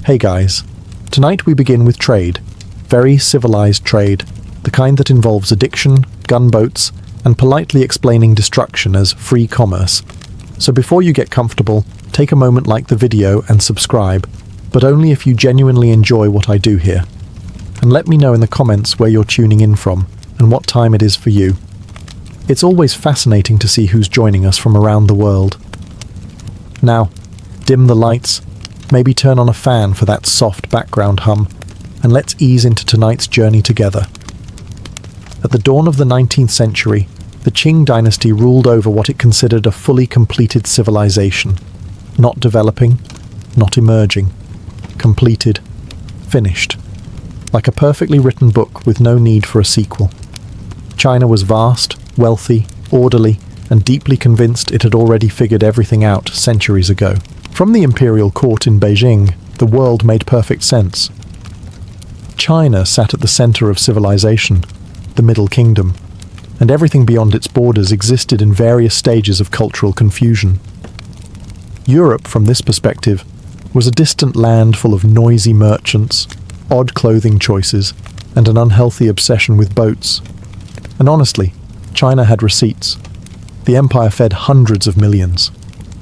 Hey guys, tonight we begin with trade. Very civilized trade, the kind that involves addiction, gunboats, and politely explaining destruction as free commerce. So before you get comfortable, take a moment, like the video and subscribe, but only if you genuinely enjoy what I do here. And let me know in the comments where you're tuning in from and what time it is for you. It's always fascinating to see who's joining us from around the world. Now, dim the lights, maybe turn on a fan for that soft background hum, and let's ease into tonight's journey together. At the dawn of the 19th century, the Qing Dynasty ruled over what it considered a fully completed civilization. Not developing, not emerging. Completed, finished. Like a perfectly written book with no need for a sequel. China was vast, wealthy, orderly, and deeply convinced it had already figured everything out centuries ago. From the imperial court in Beijing, the world made perfect sense. China sat at the center of civilization, the Middle Kingdom, and everything beyond its borders existed in various stages of cultural confusion. Europe, from this perspective, was a distant land full of noisy merchants, odd clothing choices, and an unhealthy obsession with boats. And honestly, China had receipts. The empire fed hundreds of millions.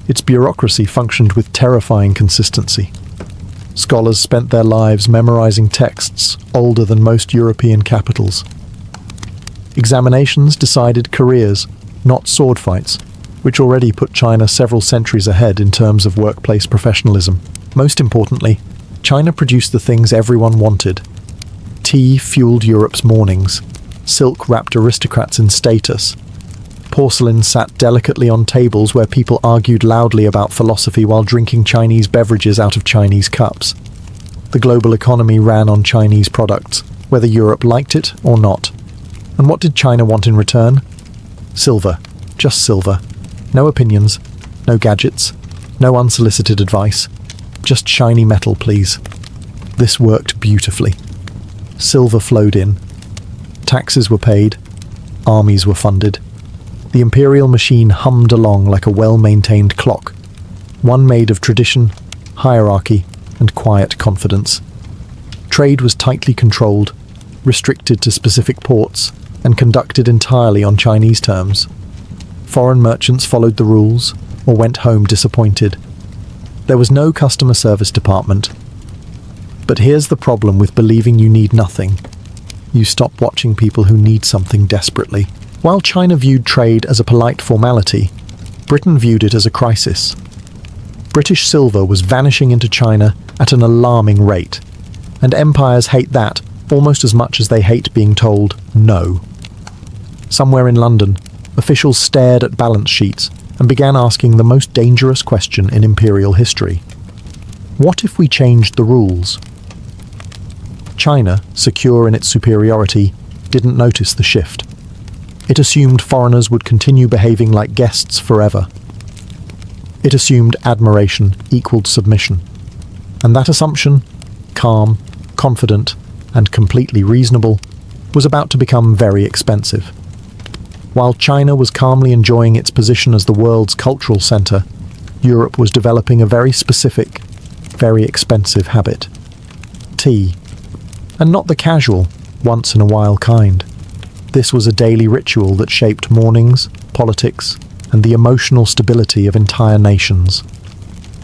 Its bureaucracy functioned with terrifying consistency. Scholars spent their lives memorizing texts older than most European capitals. Examinations decided careers, not sword fights, which already put China several centuries ahead in terms of workplace professionalism. Most importantly, China produced the things everyone wanted. Tea fueled Europe's mornings. Silk wrapped aristocrats in status. Porcelain sat delicately on tables where people argued loudly about philosophy while drinking Chinese beverages out of Chinese cups. The global economy ran on Chinese products, whether Europe liked it or not. And what did China want in return? Silver. Just silver. No opinions, no gadgets, no unsolicited advice. Just shiny metal, please. This worked beautifully. Silver flowed in. Taxes were paid. Armies were funded. The imperial machine hummed along like a well-maintained clock, one made of tradition, hierarchy, and quiet confidence. Trade was tightly controlled, restricted to specific ports, and conducted entirely on Chinese terms. Foreign merchants followed the rules, or went home disappointed. There was no customer service department. But here's the problem with believing you need nothing. You stop watching people who need something desperately. While China viewed trade as a polite formality, Britain viewed it as a crisis. British silver was vanishing into China at an alarming rate, and empires hate that almost as much as they hate being told no. Somewhere in London, officials stared at balance sheets and began asking the most dangerous question in imperial history. What if we changed the rules? China, secure in its superiority, didn't notice the shift. It assumed foreigners would continue behaving like guests forever. It assumed admiration equaled submission. And that assumption, calm, confident, and completely reasonable, was about to become very expensive. While China was calmly enjoying its position as the world's cultural center, Europe was developing a very specific, very expensive habit. Tea. And not the casual, once-in-a-while kind. This was a daily ritual that shaped mornings, politics, and the emotional stability of entire nations.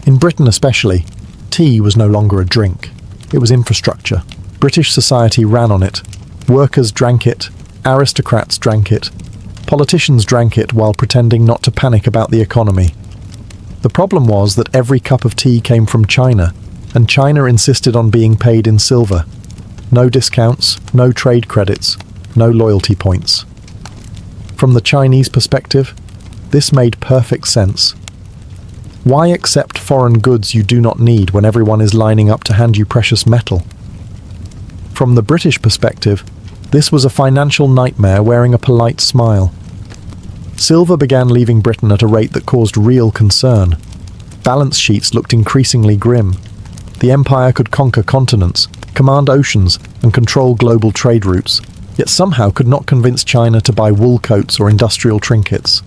In Britain especially, tea was no longer a drink. It was infrastructure. British society ran on it. Workers drank it. Aristocrats drank it. Politicians drank it while pretending not to panic about the economy. The problem was that every cup of tea came from China, and China insisted on being paid in silver. No discounts, no trade credits, no loyalty points. From the Chinese perspective, this made perfect sense. Why accept foreign goods you do not need when everyone is lining up to hand you precious metal? From the British perspective, this was a financial nightmare wearing a polite smile. Silver began leaving Britain at a rate that caused real concern. Balance sheets looked increasingly grim. The empire could conquer continents, command oceans, and control global trade routes, yet somehow could not convince China to buy wool coats or industrial trinkets.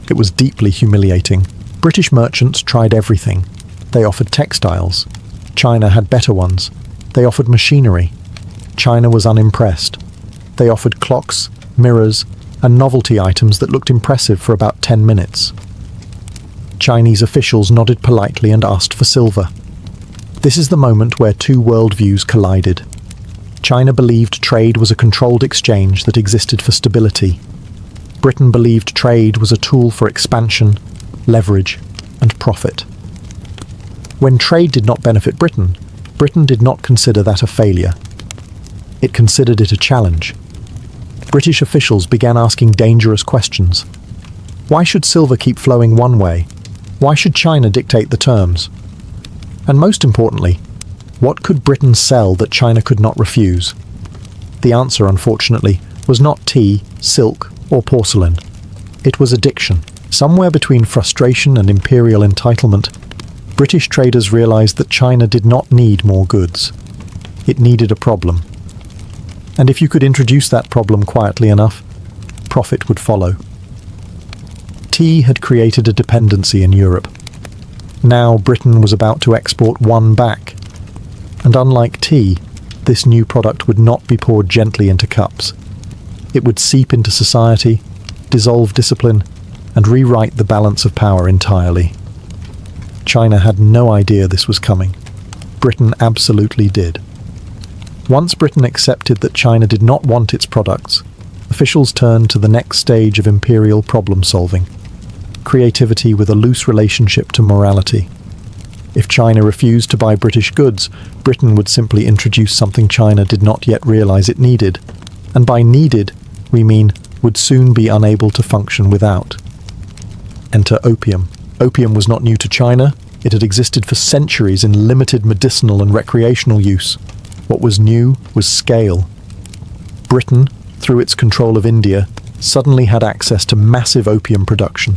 It was deeply humiliating. British merchants tried everything. They offered textiles. China had better ones. They offered machinery. China was unimpressed. They offered clocks, mirrors, and novelty items that looked impressive for about 10 minutes. Chinese officials nodded politely and asked for silver. This is the moment where two worldviews collided. China believed trade was a controlled exchange that existed for stability. Britain believed trade was a tool for expansion, leverage, and profit. When trade did not benefit Britain, Britain did not consider that a failure. It considered it a challenge. British officials began asking dangerous questions. Why should silver keep flowing one way? Why should China dictate the terms? And most importantly, what could Britain sell that China could not refuse? The answer, unfortunately, was not tea, silk, or porcelain. It was addiction. Somewhere between frustration and imperial entitlement, British traders realized that China did not need more goods. It needed a problem. And if you could introduce that problem quietly enough, profit would follow. Tea had created a dependency in Europe. Now Britain was about to export one back. And unlike tea, this new product would not be poured gently into cups. It would seep into society, dissolve discipline, and rewrite the balance of power entirely. China had no idea this was coming. Britain absolutely did. Once Britain accepted that China did not want its products, officials turned to the next stage of imperial problem-solving: creativity with a loose relationship to morality. If China refused to buy British goods, Britain would simply introduce something China did not yet realize it needed. And by needed, we mean would soon be unable to function without. Enter opium. Opium was not new to China. It had existed for centuries in limited medicinal and recreational use. What was new was scale. Britain, through its control of India, suddenly had access to massive opium production.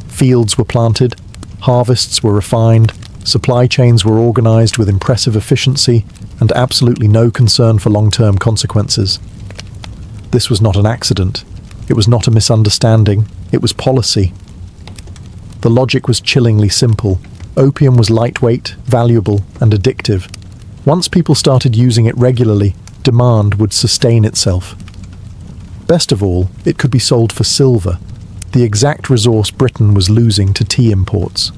Fields were planted, harvests were refined, supply chains were organized with impressive efficiency and absolutely no concern for long-term consequences. This was not an accident. It was not a misunderstanding. It was policy. The logic was chillingly simple. Opium was lightweight, valuable, and addictive. Once people started using it regularly, demand would sustain itself. Best of all, it could be sold for silver, the exact resource Britain was losing to tea imports.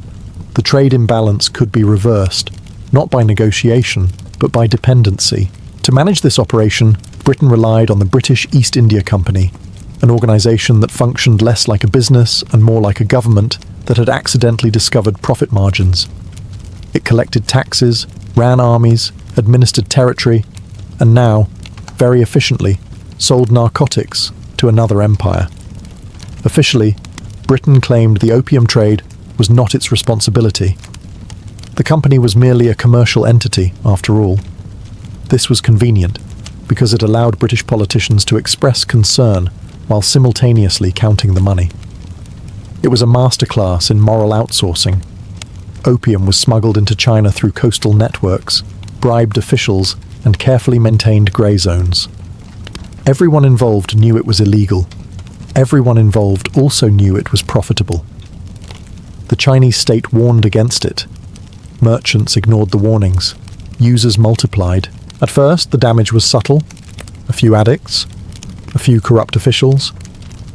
The trade imbalance could be reversed, not by negotiation, but by dependency. To manage this operation, Britain relied on the British East India Company, an organization that functioned less like a business and more like a government that had accidentally discovered profit margins. It collected taxes, ran armies, administered territory, and now, very efficiently, sold narcotics to another empire. Officially, Britain claimed the opium trade was not its responsibility. The company was merely a commercial entity, after all. This was convenient, because it allowed British politicians to express concern while simultaneously counting the money. It was a masterclass in moral outsourcing. Opium was smuggled into China through coastal networks, bribed officials, and carefully maintained grey zones. Everyone involved knew it was illegal. Everyone involved also knew it was profitable. The Chinese state warned against it. Merchants ignored the warnings. Users multiplied. At first, the damage was subtle. A few addicts, a few corrupt officials,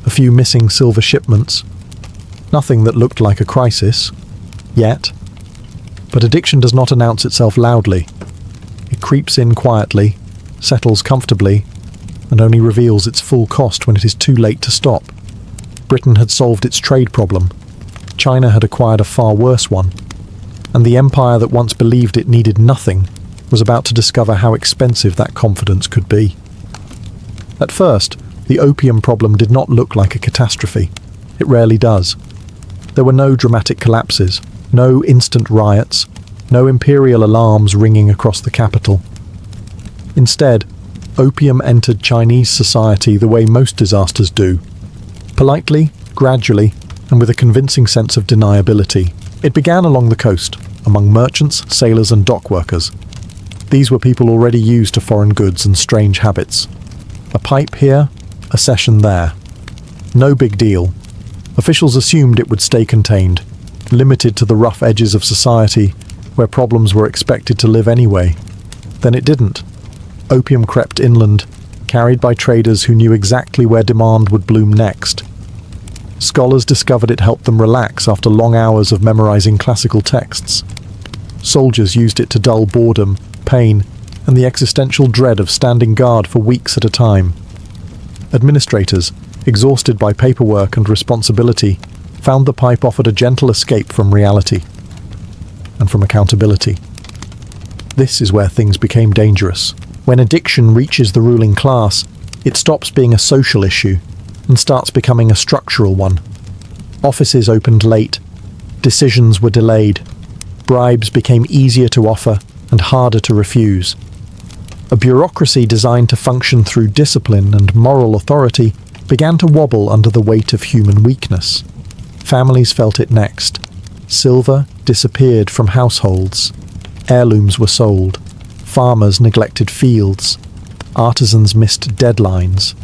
a few missing silver shipments. Nothing that looked like a crisis, yet. But addiction does not announce itself loudly. It creeps in quietly, settles comfortably, and only reveals its full cost when it is too late to stop. Britain had solved its trade problem. China had acquired a far worse one. And the empire that once believed it needed nothing was about to discover how expensive that confidence could be. At first, the opium problem did not look like a catastrophe. It rarely does. There were no dramatic collapses, no instant riots, no imperial alarms ringing across the capital. Instead, opium entered Chinese society the way most disasters do. Politely, gradually, and with a convincing sense of deniability. It began along the coast, among merchants, sailors, and dock workers. These were people already used to foreign goods and strange habits. A pipe here, a session there. No big deal. Officials assumed it would stay contained, limited to the rough edges of society, where problems were expected to live anyway. Then it didn't. Opium crept inland, carried by traders who knew exactly where demand would bloom next. Scholars discovered it helped them relax after long hours of memorizing classical texts. Soldiers used it to dull boredom, pain, and the existential dread of standing guard for weeks at a time. Administrators, exhausted by paperwork and responsibility, found the pipe offered a gentle escape from reality and from accountability. This is where things became dangerous. When addiction reaches the ruling class, it stops being a social issue and starts becoming a structural one. Offices opened late, decisions were delayed, bribes became easier to offer and harder to refuse. A bureaucracy designed to function through discipline and moral authority began to wobble under the weight of human weakness. Families felt it next. Silver disappeared from households. Heirlooms were sold. Farmers neglected fields. Artisans missed deadlines.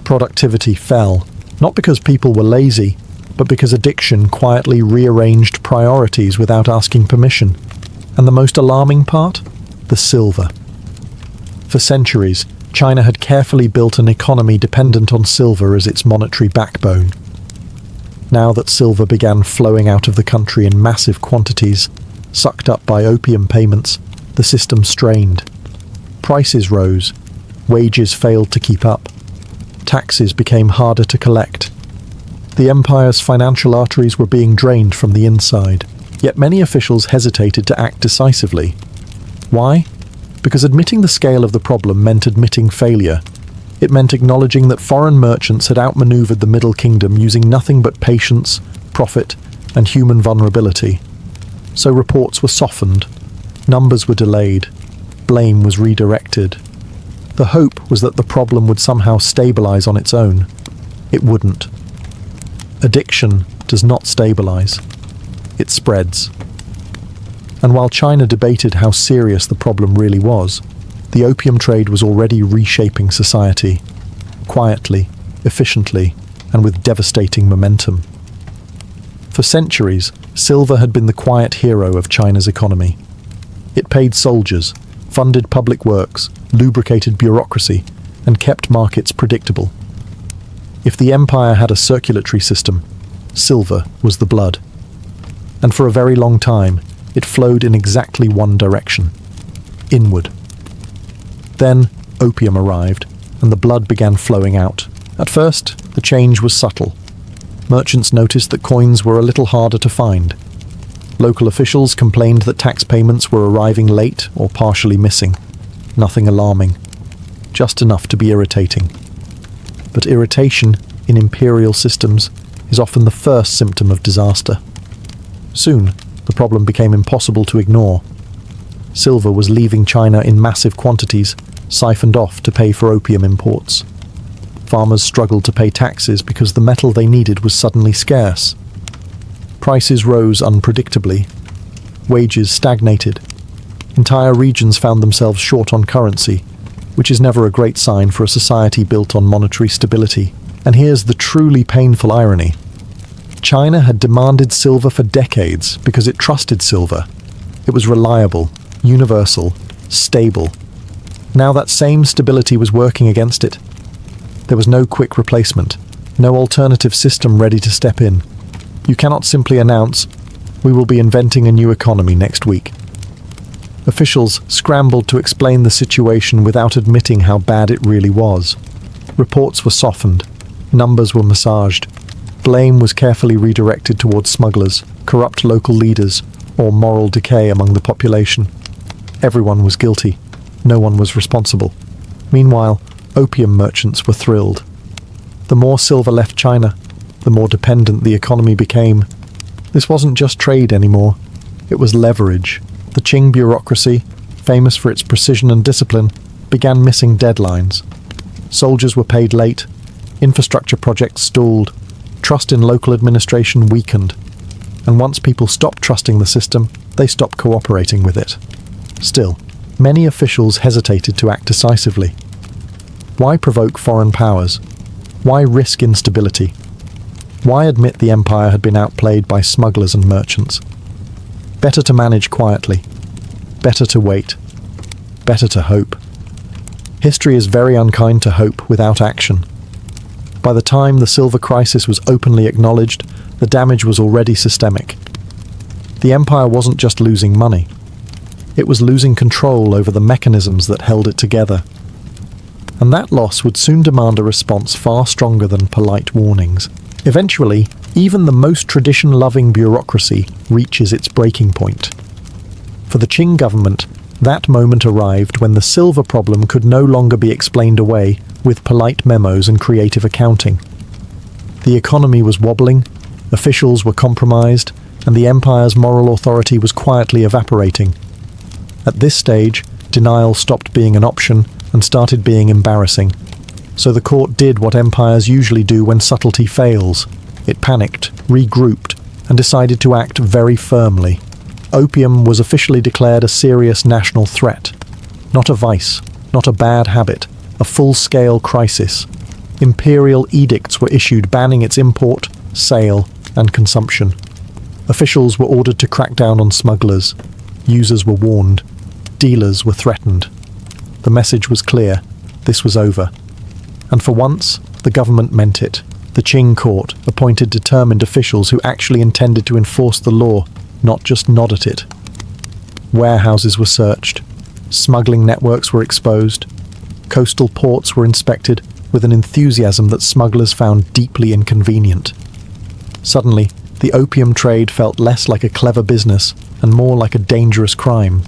Productivity fell, not because people were lazy, but because addiction quietly rearranged priorities without asking permission. And the most alarming part? The silver. For centuries, China had carefully built an economy dependent on silver as its monetary backbone. Now that silver began flowing out of the country in massive quantities, sucked up by opium payments, the system strained. Prices rose, wages failed to keep up, taxes became harder to collect. The empire's financial arteries were being drained from the inside, yet many officials hesitated to act decisively. Why? Because admitting the scale of the problem meant admitting failure. It meant acknowledging that foreign merchants had outmaneuvered the Middle Kingdom using nothing but patience, profit, and human vulnerability. So reports were softened, numbers were delayed, blame was redirected. The hope was that the problem would somehow stabilize on its own. It wouldn't. Addiction does not stabilize. It spreads. And while China debated how serious the problem really was, the opium trade was already reshaping society, quietly, efficiently, and with devastating momentum. For centuries, silver had been the quiet hero of China's economy. It paid soldiers, funded public works, lubricated bureaucracy, and kept markets predictable. If the empire had a circulatory system, silver was the blood. And for a very long time, it flowed in exactly one direction, inward. Then opium arrived, and the blood began flowing out. At first, the change was subtle. Merchants noticed that coins were a little harder to find. Local officials complained that tax payments were arriving late or partially missing. Nothing alarming. Just enough to be irritating. But irritation in imperial systems is often the first symptom of disaster. Soon, the problem became impossible to ignore. Silver was leaving China in massive quantities, siphoned off to pay for opium imports. Farmers struggled to pay taxes because the metal they needed was suddenly scarce. Prices rose unpredictably. Wages stagnated. Entire regions found themselves short on currency, which is never a great sign for a society built on monetary stability. And here's the truly painful irony. China had demanded silver for decades because it trusted silver. It was reliable, universal, stable. Now that same stability was working against it. There was no quick replacement, no alternative system ready to step in. You cannot simply announce, "We will be inventing a new economy next week." Officials scrambled to explain the situation without admitting how bad it really was. Reports were softened, numbers were massaged. Blame was carefully redirected towards smugglers, corrupt local leaders, or moral decay among the population. Everyone was guilty. No one was responsible. Meanwhile, opium merchants were thrilled. The more silver left China, the more dependent the economy became. This wasn't just trade anymore. It was leverage. The Qing bureaucracy, famous for its precision and discipline, began missing deadlines. Soldiers were paid late. Infrastructure projects stalled. Trust in local administration weakened. And once people stopped trusting the system, they stopped cooperating with it. Still, many officials hesitated to act decisively. Why provoke foreign powers? Why risk instability? Why admit the empire had been outplayed by smugglers and merchants? Better to manage quietly. Better to wait. Better to hope. History is very unkind to hope without action. By the time the silver crisis was openly acknowledged, the damage was already systemic. The empire wasn't just losing money. It was losing control over the mechanisms that held it together. And that loss would soon demand a response far stronger than polite warnings. Eventually, even the most tradition-loving bureaucracy reaches its breaking point. For the Qing government, that moment arrived when the silver problem could no longer be explained away with polite memos and creative accounting. The economy was wobbling, officials were compromised, and the empire's moral authority was quietly evaporating. At this stage, denial stopped being an option and started being embarrassing. So the court did what empires usually do when subtlety fails. It panicked, regrouped, and decided to act very firmly. Opium was officially declared a serious national threat. Not a vice, not a bad habit, a full-scale crisis. Imperial edicts were issued banning its import, sale, and consumption. Officials were ordered to crack down on smugglers. Users were warned. Dealers were threatened. The message was clear. This was over. And for once, the government meant it. The Qing court appointed determined officials who actually intended to enforce the law, not just nod at it. Warehouses were searched. Smuggling networks were exposed. Coastal ports were inspected with an enthusiasm that smugglers found deeply inconvenient. Suddenly, the opium trade felt less like a clever business and more like a dangerous crime.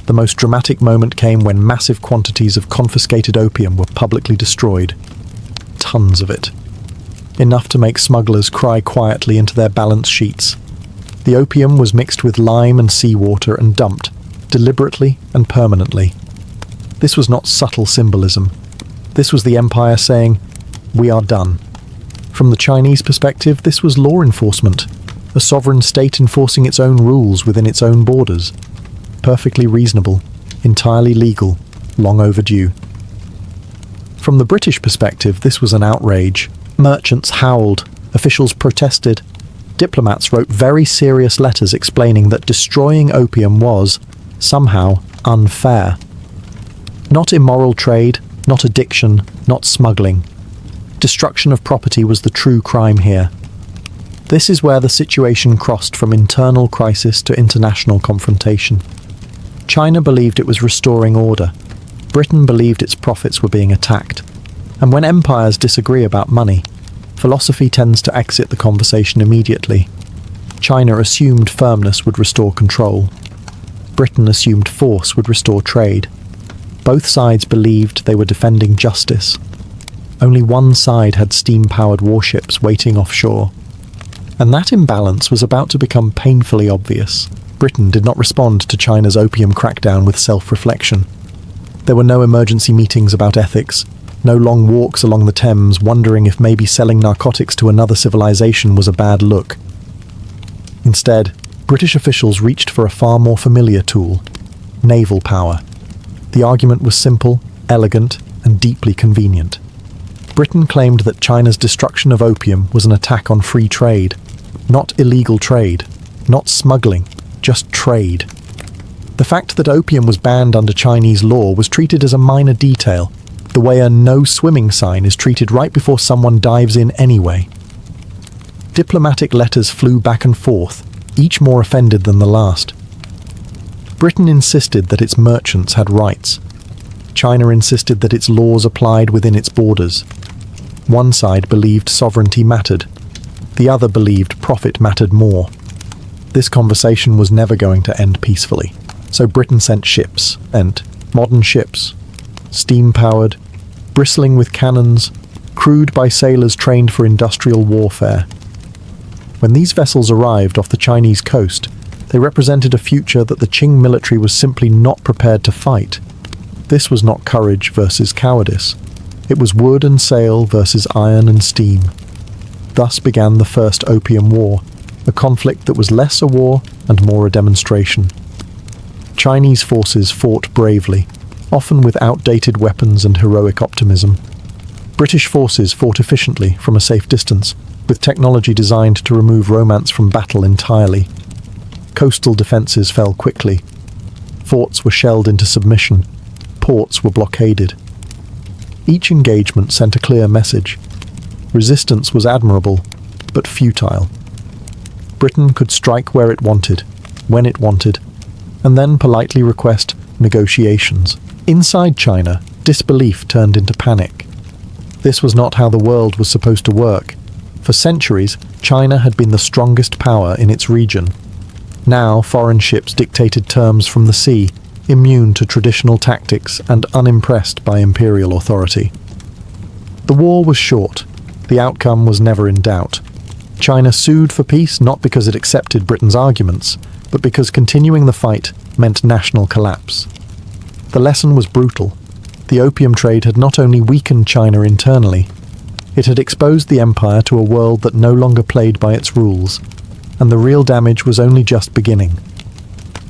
The most dramatic moment came when massive quantities of confiscated opium were publicly destroyed. Tons of it. Enough to make smugglers cry quietly into their balance sheets. The opium was mixed with lime and seawater and dumped, deliberately and permanently. This was not subtle symbolism. This was the empire saying, "We are done." From the Chinese perspective, this was law enforcement, a sovereign state enforcing its own rules within its own borders. Perfectly reasonable, entirely legal, long overdue. From the British perspective, this was an outrage. Merchants howled, officials protested. Diplomats wrote very serious letters explaining that destroying opium was, somehow, unfair. Not immoral trade, not addiction, not smuggling. Destruction of property was the true crime here. This is where the situation crossed from internal crisis to international confrontation. China believed it was restoring order. Britain believed its profits were being attacked. And when empires disagree about money, philosophy tends to exit the conversation immediately. China assumed firmness would restore control. Britain assumed force would restore trade. Both sides believed they were defending justice. Only one side had steam-powered warships waiting offshore. And that imbalance was about to become painfully obvious. Britain did not respond to China's opium crackdown with self-reflection. There were no emergency meetings about ethics, no long walks along the Thames wondering if maybe selling narcotics to another civilization was a bad look. Instead, British officials reached for a far more familiar tool: naval power. The argument was simple, elegant, and deeply convenient. Britain claimed that China's destruction of opium was an attack on free trade, not illegal trade, not smuggling, just trade. The fact that opium was banned under Chinese law was treated as a minor detail, the way a no swimming sign is treated right before someone dives in anyway. Diplomatic letters flew back and forth, each more offended than the last. Britain insisted that its merchants had rights. China insisted that its laws applied within its borders. One side believed sovereignty mattered. The other believed profit mattered more. This conversation was never going to end peacefully. So Britain sent ships, and modern ships, steam-powered, bristling with cannons, crewed by sailors trained for industrial warfare. When these vessels arrived off the Chinese coast, they represented a future that the Qing military was simply not prepared to fight. This was not courage versus cowardice. It was wood and sail versus iron and steam. Thus began the First Opium War, a conflict that was less a war and more a demonstration. Chinese forces fought bravely, often with outdated weapons and heroic optimism. British forces fought efficiently from a safe distance, with technology designed to remove romance from battle entirely. Coastal defences fell quickly. Forts were shelled into submission. Ports were blockaded. Each engagement sent a clear message. Resistance was admirable, but futile. Britain could strike where it wanted, when it wanted, and then politely request negotiations. Inside China, disbelief turned into panic. This was not how the world was supposed to work. For centuries, China had been the strongest power in its region. Now, foreign ships dictated terms from the sea, immune to traditional tactics and unimpressed by imperial authority. The war was short. The outcome was never in doubt. China sued for peace not because it accepted Britain's arguments, but because continuing the fight meant national collapse. The lesson was brutal. The opium trade had not only weakened China internally, it had exposed the empire to a world that no longer played by its rules, and the real damage was only just beginning.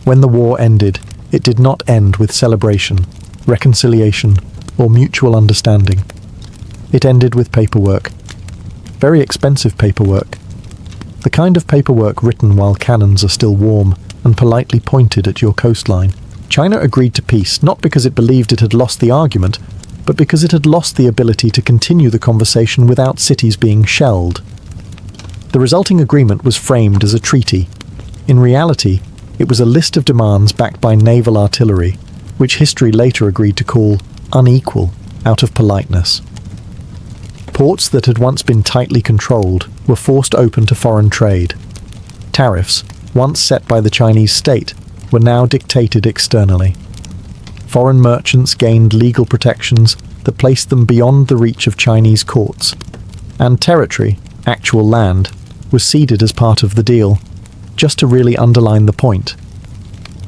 When the war ended, it did not end with celebration, reconciliation, or mutual understanding. It ended with paperwork. Very expensive paperwork. The kind of paperwork written while cannons are still warm and politely pointed at your coastline. China agreed to peace not because it believed it had lost the argument, but because it had lost the ability to continue the conversation without cities being shelled. The resulting agreement was framed as a treaty. In reality, it was a list of demands backed by naval artillery, which history later agreed to call unequal out of politeness. Ports that had once been tightly controlled were forced open to foreign trade. Tariffs, once set by the Chinese state, were now dictated externally. Foreign merchants gained legal protections that placed them beyond the reach of Chinese courts, and territory, actual land, was ceded as part of the deal, just to really underline the point.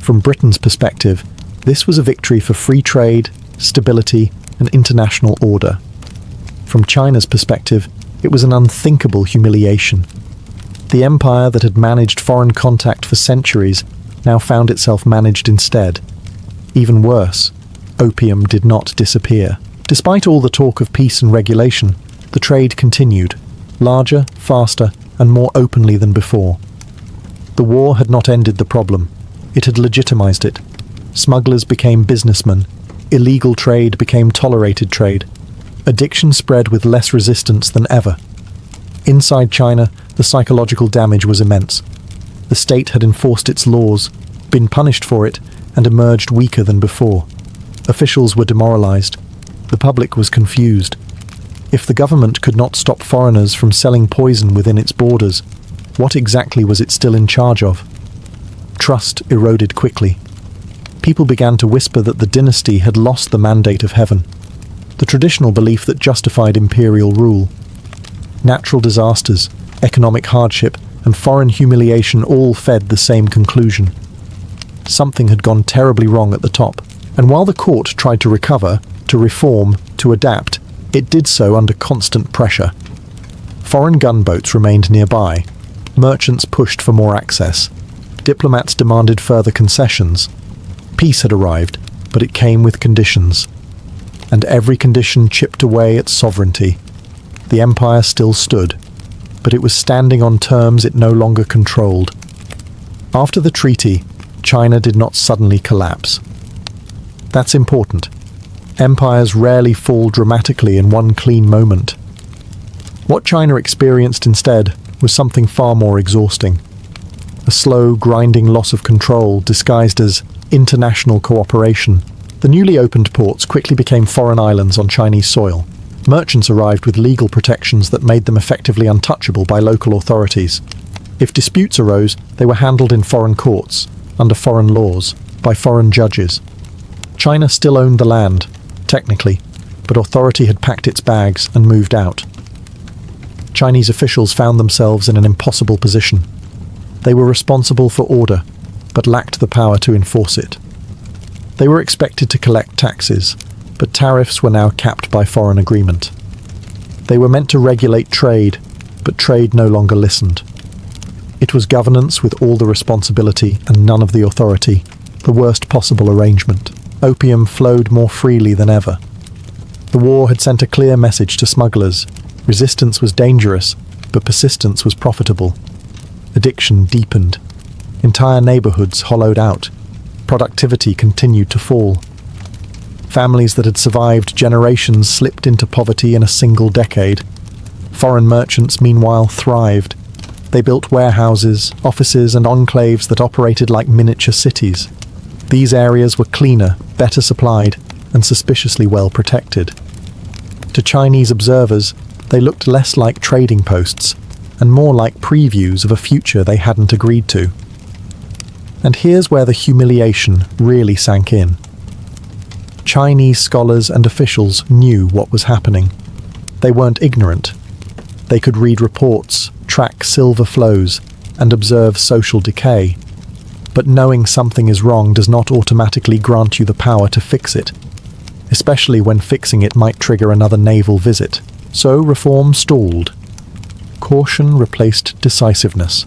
From Britain's perspective, this was a victory for free trade, stability, and international order. From China's perspective, it was an unthinkable humiliation. The empire that had managed foreign contact for centuries now found itself managed instead. Even worse, opium did not disappear. Despite all the talk of peace and regulation, the trade continued, larger, faster, and more openly than before. The war had not ended the problem. It had legitimized it. Smugglers became businessmen. Illegal trade became tolerated trade. Addiction spread with less resistance than ever. Inside China, the psychological damage was immense. The state had enforced its laws, been punished for it, and emerged weaker than before. Officials were demoralized. The public was confused. If the government could not stop foreigners from selling poison within its borders, what exactly was it still in charge of? Trust eroded quickly. People began to whisper that the dynasty had lost the mandate of heaven, the traditional belief that justified imperial rule. Natural disasters, economic hardship, and foreign humiliation all fed the same conclusion. Something had gone terribly wrong at the top, and while the court tried to recover, to reform, to adapt, it did so under constant pressure. Foreign gunboats remained nearby. Merchants pushed for more access. Diplomats demanded further concessions. Peace had arrived, but it came with conditions. And every condition chipped away at sovereignty. The empire still stood, but it was standing on terms it no longer controlled. After the treaty, China did not suddenly collapse. That's important. Empires rarely fall dramatically in one clean moment. What China experienced instead was something far more exhausting. A slow, grinding loss of control disguised as international cooperation. The newly opened ports quickly became foreign islands on Chinese soil. Merchants arrived with legal protections that made them effectively untouchable by local authorities. If disputes arose, they were handled in foreign courts, under foreign laws, by foreign judges. China still owned the land, technically, but authority had packed its bags and moved out. Chinese officials found themselves in an impossible position. They were responsible for order, but lacked the power to enforce it. They were expected to collect taxes, but tariffs were now capped by foreign agreement. They were meant to regulate trade, but trade no longer listened. It was governance with all the responsibility and none of the authority, the worst possible arrangement. Opium flowed more freely than ever. The war had sent a clear message to smugglers. Resistance was dangerous, but persistence was profitable. Addiction deepened. Entire neighborhoods hollowed out. Productivity continued to fall. Families that had survived generations slipped into poverty in a single decade. Foreign merchants, meanwhile, thrived. They built warehouses, offices, and enclaves that operated like miniature cities. These areas were cleaner, better supplied, and suspiciously well protected. To Chinese observers, they looked less like trading posts and more like previews of a future they hadn't agreed to. And here's where the humiliation really sank in. Chinese scholars and officials knew what was happening. They weren't ignorant. They could read reports, track silver flows, and observe social decay. But knowing something is wrong does not automatically grant you the power to fix it, especially when fixing it might trigger another naval visit. So reform stalled. Caution replaced decisiveness.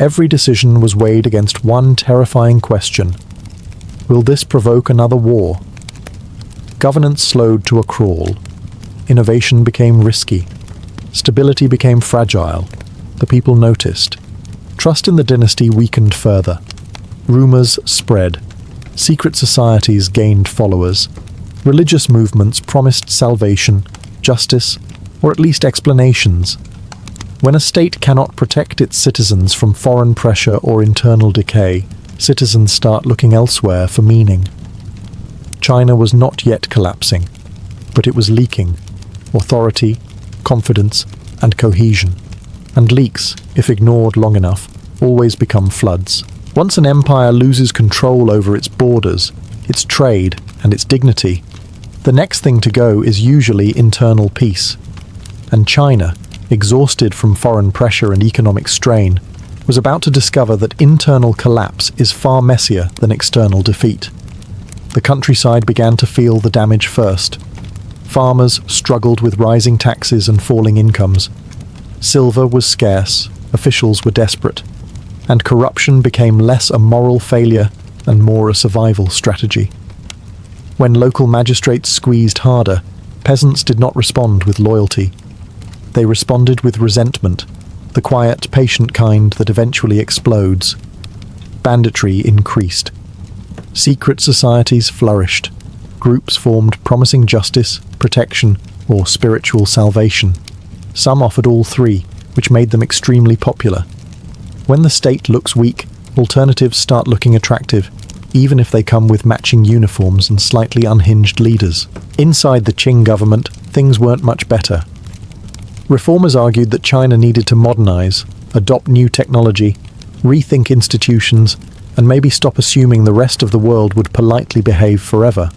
Every decision was weighed against one terrifying question. Will this provoke another war? Governance slowed to a crawl. Innovation became risky. Stability became fragile. The people noticed. Trust in the dynasty weakened further. Rumors spread. Secret societies gained followers. Religious movements promised salvation, justice, or at least explanations. When a state cannot protect its citizens from foreign pressure or internal decay, citizens start looking elsewhere for meaning. China was not yet collapsing, but it was leaking. Authority, confidence, and cohesion. And leaks, if ignored long enough, always become floods. Once an empire loses control over its borders, its trade, and its dignity, the next thing to go is usually internal peace. And China, exhausted from foreign pressure and economic strain, was about to discover that internal collapse is far messier than external defeat. The countryside began to feel the damage first. Farmers struggled with rising taxes and falling incomes. Silver was scarce, officials were desperate, and corruption became less a moral failure and more a survival strategy. When local magistrates squeezed harder, peasants did not respond with loyalty. They responded with resentment, the quiet, patient kind that eventually explodes. Banditry increased. Secret societies flourished. Groups formed promising justice, protection, or spiritual salvation. Some offered all three, which made them extremely popular. When the state looks weak, alternatives start looking attractive, even if they come with matching uniforms and slightly unhinged leaders. Inside the Qing government, things weren't much better. Reformers argued that China needed to modernize, adopt new technology, rethink institutions, and maybe stop assuming the rest of the world would politely behave forever.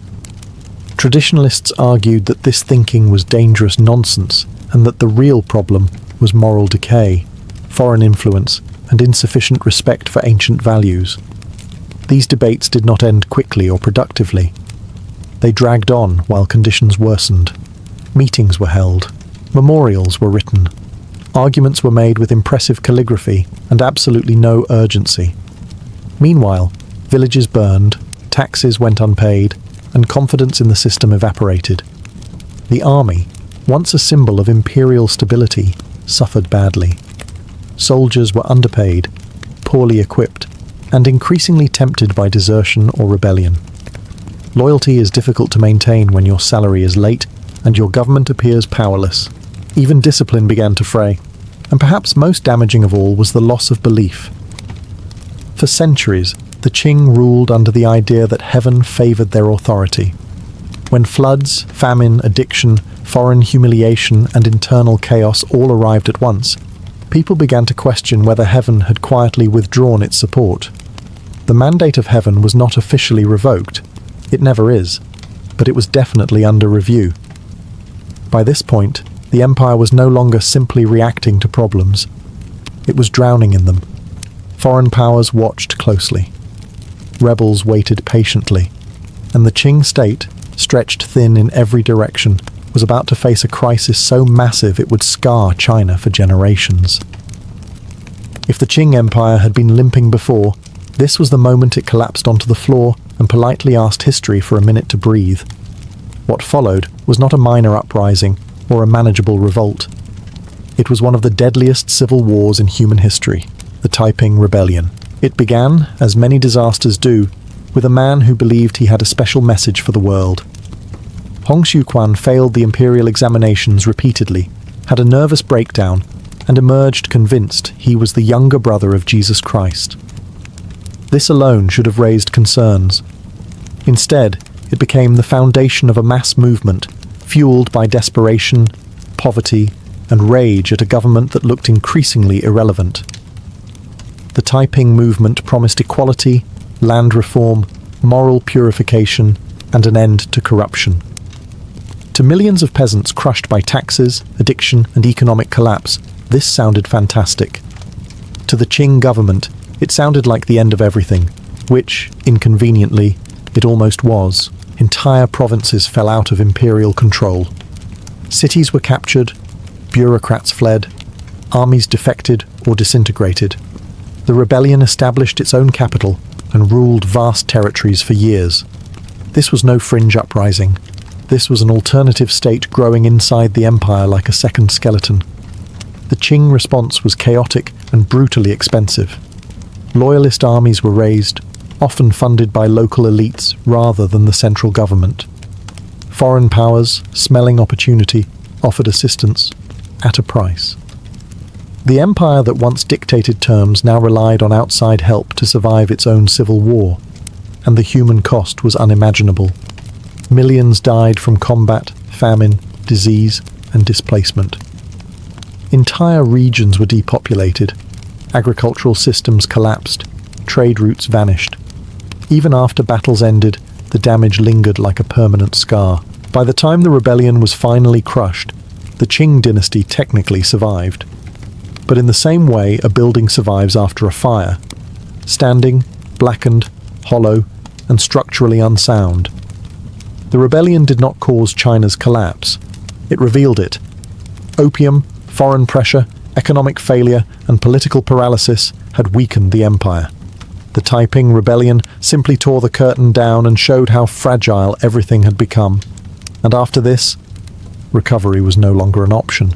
Traditionalists argued that this thinking was dangerous nonsense, and that the real problem was moral decay, foreign influence, and insufficient respect for ancient values. These debates did not end quickly or productively. They dragged on while conditions worsened. Meetings were held. Memorials were written. Arguments were made with impressive calligraphy and absolutely no urgency. Meanwhile, villages burned, taxes went unpaid, and confidence in the system evaporated. The army, once a symbol of imperial stability, suffered badly. Soldiers were underpaid, poorly equipped, and increasingly tempted by desertion or rebellion. Loyalty is difficult to maintain when your salary is late and your government appears powerless. Even discipline began to fray, and perhaps most damaging of all was the loss of belief. For centuries, the Qing ruled under the idea that heaven favored their authority. When floods, famine, addiction, foreign humiliation, and internal chaos all arrived at once, people began to question whether heaven had quietly withdrawn its support. The mandate of heaven was not officially revoked. It never is, but it was definitely under review. By this point, the empire was no longer simply reacting to problems. It was drowning in them. Foreign powers watched closely. Rebels waited patiently, and the Qing state, stretched thin in every direction, was about to face a crisis so massive it would scar China for generations. If the Qing Empire had been limping before, this was the moment it collapsed onto the floor and politely asked history for a minute to breathe. What followed was not a minor uprising or a manageable revolt. It was one of the deadliest civil wars in human history, the Taiping Rebellion. It began, as many disasters do, with a man who believed he had a special message for the world. Hong Xiuquan failed the imperial examinations repeatedly, had a nervous breakdown, and emerged convinced he was the younger brother of Jesus Christ. This alone should have raised concerns. Instead, it became the foundation of a mass movement fueled by desperation, poverty, and rage at a government that looked increasingly irrelevant. The Taiping movement promised equality, land reform, moral purification, and an end to corruption. To millions of peasants crushed by taxes, addiction, and economic collapse, this sounded fantastic. To the Qing government, it sounded like the end of everything, which, inconveniently, it almost was. Entire provinces fell out of imperial control. Cities were captured, bureaucrats fled, armies defected or disintegrated. The rebellion established its own capital and ruled vast territories for years. This was no fringe uprising. This was an alternative state growing inside the empire like a second skeleton. The Qing response was chaotic and brutally expensive. Loyalist armies were raised, often funded by local elites rather than the central government. Foreign powers, smelling opportunity, offered assistance at a price. The empire that once dictated terms now relied on outside help to survive its own civil war, and the human cost was unimaginable. Millions died from combat, famine, disease, and displacement. Entire regions were depopulated. Agricultural systems collapsed. Trade routes vanished. Even after battles ended, the damage lingered like a permanent scar. By the time the rebellion was finally crushed, the Qing Dynasty technically survived. But in the same way a building survives after a fire, standing, blackened, hollow, and structurally unsound. The rebellion did not cause China's collapse. It revealed it. Opium, foreign pressure, economic failure, and political paralysis had weakened the empire. The Taiping rebellion simply tore the curtain down and showed how fragile everything had become. And after this, recovery was no longer an option,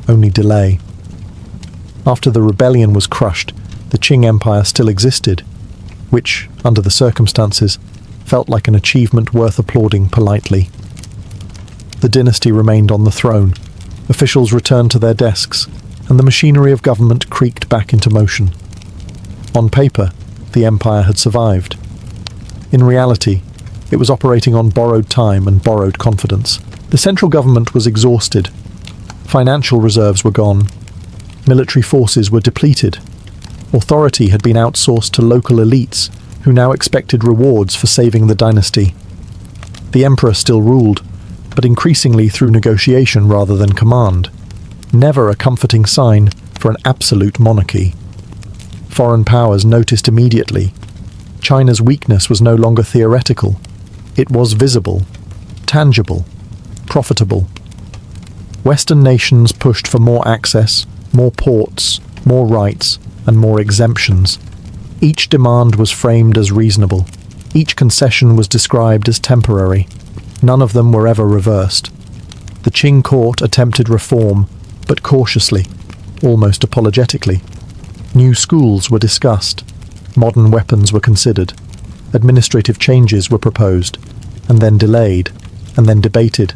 only delay. After the rebellion was crushed, the Qing Empire still existed, which, under the circumstances, felt like an achievement worth applauding politely. The dynasty remained on the throne, officials returned to their desks, and the machinery of government creaked back into motion. On paper, the empire had survived. In reality, it was operating on borrowed time and borrowed confidence. The central government was exhausted. Financial reserves were gone. Military forces were depleted. Authority had been outsourced to local elites, who now expected rewards for saving the dynasty. The emperor still ruled, but increasingly through negotiation rather than command. Never a comforting sign for an absolute monarchy. Foreign powers noticed immediately. China's weakness was no longer theoretical. It was visible, tangible, profitable. Western nations pushed for more access, more ports, more rights, and more exemptions. Each demand was framed as reasonable. Each concession was described as temporary. None of them were ever reversed. The Qing court attempted reform, but cautiously, almost apologetically. New schools were discussed. Modern weapons were considered. Administrative changes were proposed, and then delayed, and then debated,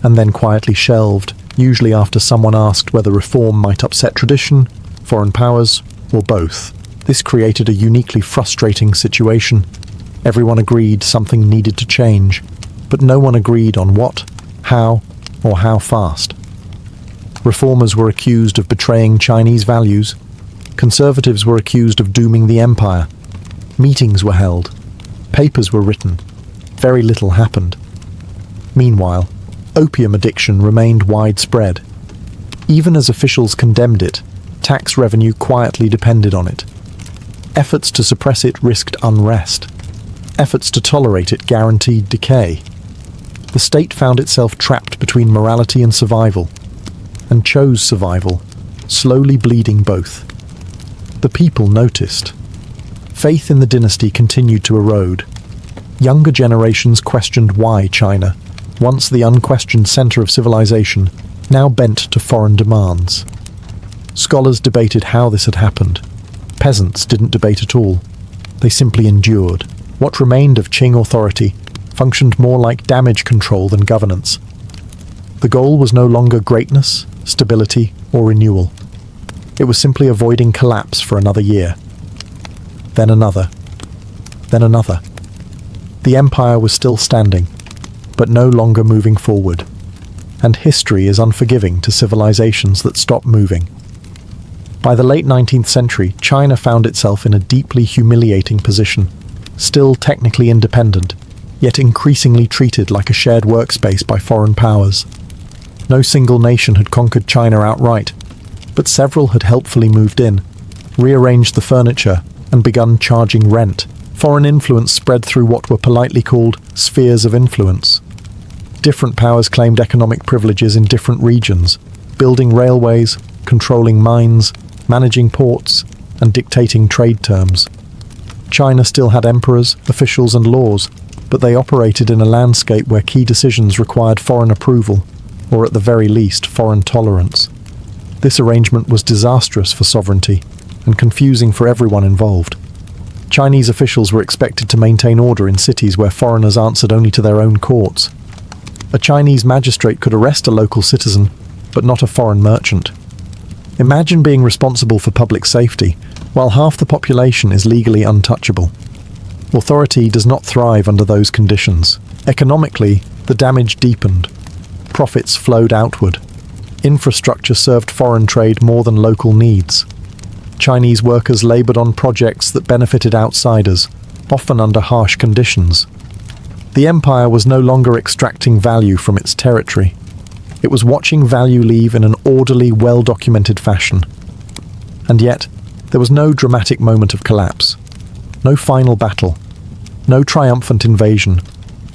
and then quietly shelved, usually after someone asked whether reform might upset tradition, foreign powers, or both. This created a uniquely frustrating situation. Everyone agreed something needed to change, but no one agreed on what, how, or how fast. Reformers were accused of betraying Chinese values. Conservatives were accused of dooming the empire. Meetings were held. Papers were written. Very little happened. Meanwhile, opium addiction remained widespread. Even as officials condemned it, tax revenue quietly depended on it. Efforts to suppress it risked unrest. Efforts to tolerate it guaranteed decay. The state found itself trapped between morality and survival, and chose survival, slowly bleeding both. The people noticed. Faith in the dynasty continued to erode. Younger generations questioned why China, once the unquestioned center of civilization, now bent to foreign demands. Scholars debated how this had happened. Peasants didn't debate at all. They simply endured. What remained of Qing authority functioned more like damage control than governance. The goal was no longer greatness, stability, or renewal. It was simply avoiding collapse for another year. Then another. Then another. The empire was still standing, but no longer moving forward. And history is unforgiving to civilizations that stop moving. By the late 19th century, China found itself in a deeply humiliating position, still technically independent, yet increasingly treated like a shared workspace by foreign powers. No single nation had conquered China outright, but several had helpfully moved in, rearranged the furniture, and begun charging rent. Foreign influence spread through what were politely called spheres of influence. Different powers claimed economic privileges in different regions, building railways, controlling mines, managing ports, and dictating trade terms. China still had emperors, officials, and laws, but they operated in a landscape where key decisions required foreign approval, or at the very least, foreign tolerance. This arrangement was disastrous for sovereignty, and confusing for everyone involved. Chinese officials were expected to maintain order in cities where foreigners answered only to their own courts. A Chinese magistrate could arrest a local citizen, but not a foreign merchant. Imagine being responsible for public safety, while half the population is legally untouchable. Authority does not thrive under those conditions. Economically, the damage deepened. Profits flowed outward. Infrastructure served foreign trade more than local needs. Chinese workers labored on projects that benefited outsiders, often under harsh conditions. The empire was no longer extracting value from its territory. It was watching value leave in an orderly, well-documented fashion. And yet, there was no dramatic moment of collapse. No final battle. No triumphant invasion.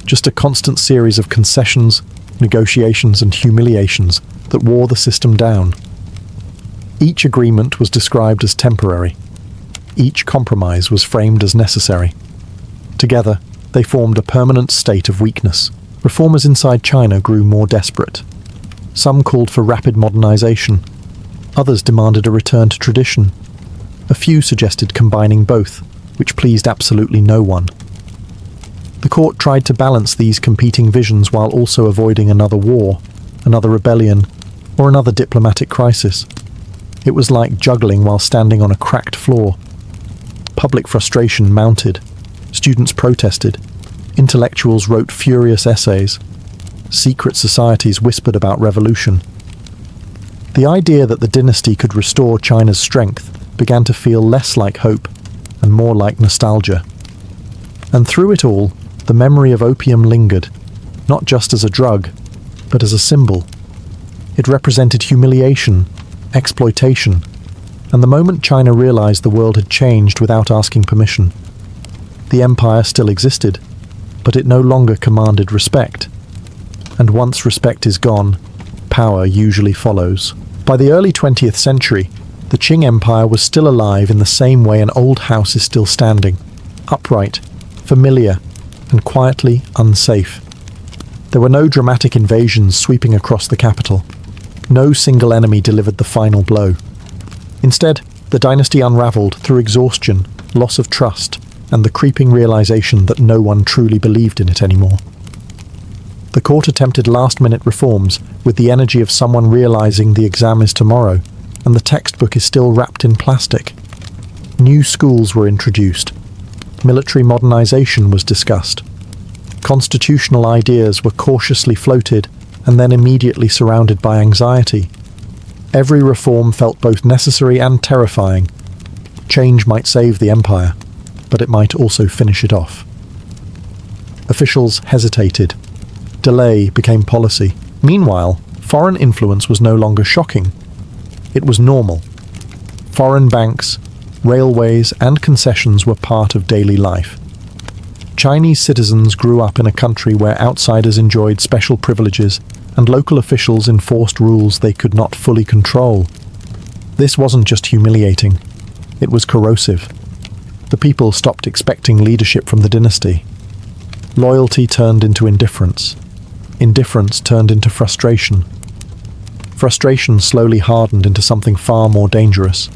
Just a constant series of concessions, negotiations, and humiliations that wore the system down. Each agreement was described as temporary. Each compromise was framed as necessary. Together, they formed a permanent state of weakness. Reformers inside China grew more desperate. Some called for rapid modernization. Others demanded a return to tradition. A few suggested combining both, which pleased absolutely no one. The court tried to balance these competing visions while also avoiding another war, another rebellion, or another diplomatic crisis. It was like juggling while standing on a cracked floor. Public frustration mounted. Students protested. Intellectuals wrote furious essays. Secret societies whispered about revolution. The idea that the dynasty could restore China's strength began to feel less like hope and more like nostalgia. And through it all, the memory of opium lingered, not just as a drug, but as a symbol. It represented humiliation, exploitation, and the moment China realized the world had changed without asking permission. The empire still existed, but it no longer commanded respect. And once respect is gone, power usually follows. By the early 20th century, the Qing Empire was still alive in the same way an old house is still standing, upright, familiar, and quietly unsafe. There were no dramatic invasions sweeping across the capital. No single enemy delivered the final blow. Instead, the dynasty unraveled through exhaustion, loss of trust, and the creeping realization that no one truly believed in it anymore. The court attempted last-minute reforms with the energy of someone realizing the exam is tomorrow, and the textbook is still wrapped in plastic. New schools were introduced. Military modernization was discussed. Constitutional ideas were cautiously floated and then immediately surrounded by anxiety. Every reform felt both necessary and terrifying. Change might save the empire, but it might also finish it off. Officials hesitated. Delay became policy. Meanwhile, foreign influence was no longer shocking. It was normal. Foreign banks, railways, and concessions were part of daily life. Chinese citizens grew up in a country where outsiders enjoyed special privileges and local officials enforced rules they could not fully control. This wasn't just humiliating, it was corrosive. The people stopped expecting leadership from the dynasty. Loyalty turned into indifference. Indifference turned into frustration. Frustration slowly hardened into something far more dangerous.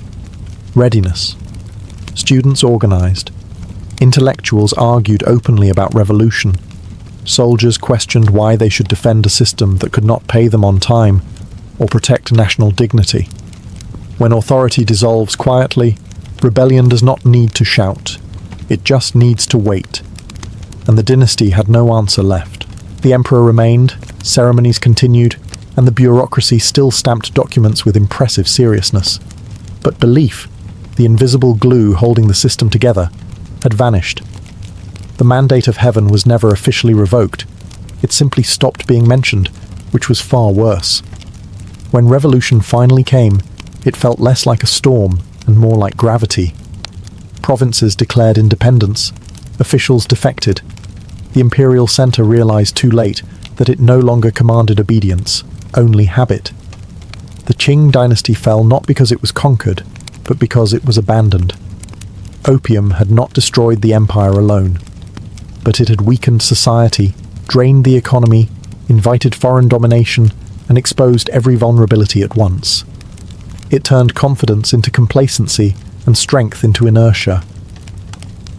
Readiness. Students organized. Intellectuals argued openly about revolution. Soldiers questioned why they should defend a system that could not pay them on time or protect national dignity. When authority dissolves quietly, rebellion does not need to shout. It just needs to wait. And the dynasty had no answer left. The emperor remained, ceremonies continued, and the bureaucracy still stamped documents with impressive seriousness. But belief, the invisible glue holding the system together, had vanished. The mandate of heaven was never officially revoked. It simply stopped being mentioned, which was far worse. When revolution finally came, it felt less like a storm and more like gravity. Provinces declared independence. Officials defected. The imperial center realized too late that it no longer commanded obedience, only habit. The Qing Dynasty fell not because it was conquered, but because it was abandoned. Opium had not destroyed the empire alone, but it had weakened society, drained the economy, invited foreign domination, and exposed every vulnerability at once. It turned confidence into complacency and strength into inertia.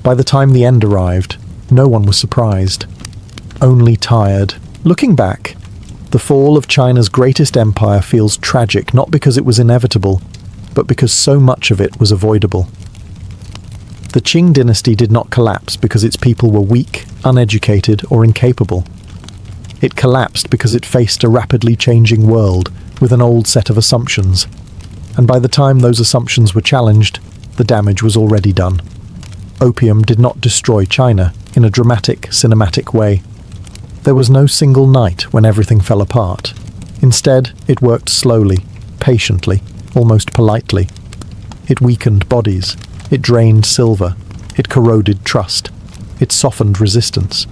By the time the end arrived, no one was surprised, only tired. Looking back, the fall of China's greatest empire feels tragic not because it was inevitable, but because so much of it was avoidable. The Qing dynasty did not collapse because its people were weak, uneducated, or incapable. It collapsed because it faced a rapidly changing world with an old set of assumptions, and by the time those assumptions were challenged, the damage was already done. Opium did not destroy China in a dramatic, cinematic way. There was no single night when everything fell apart. Instead, it worked slowly, patiently, almost politely. It weakened bodies. It drained silver. It corroded trust. It softened resistance.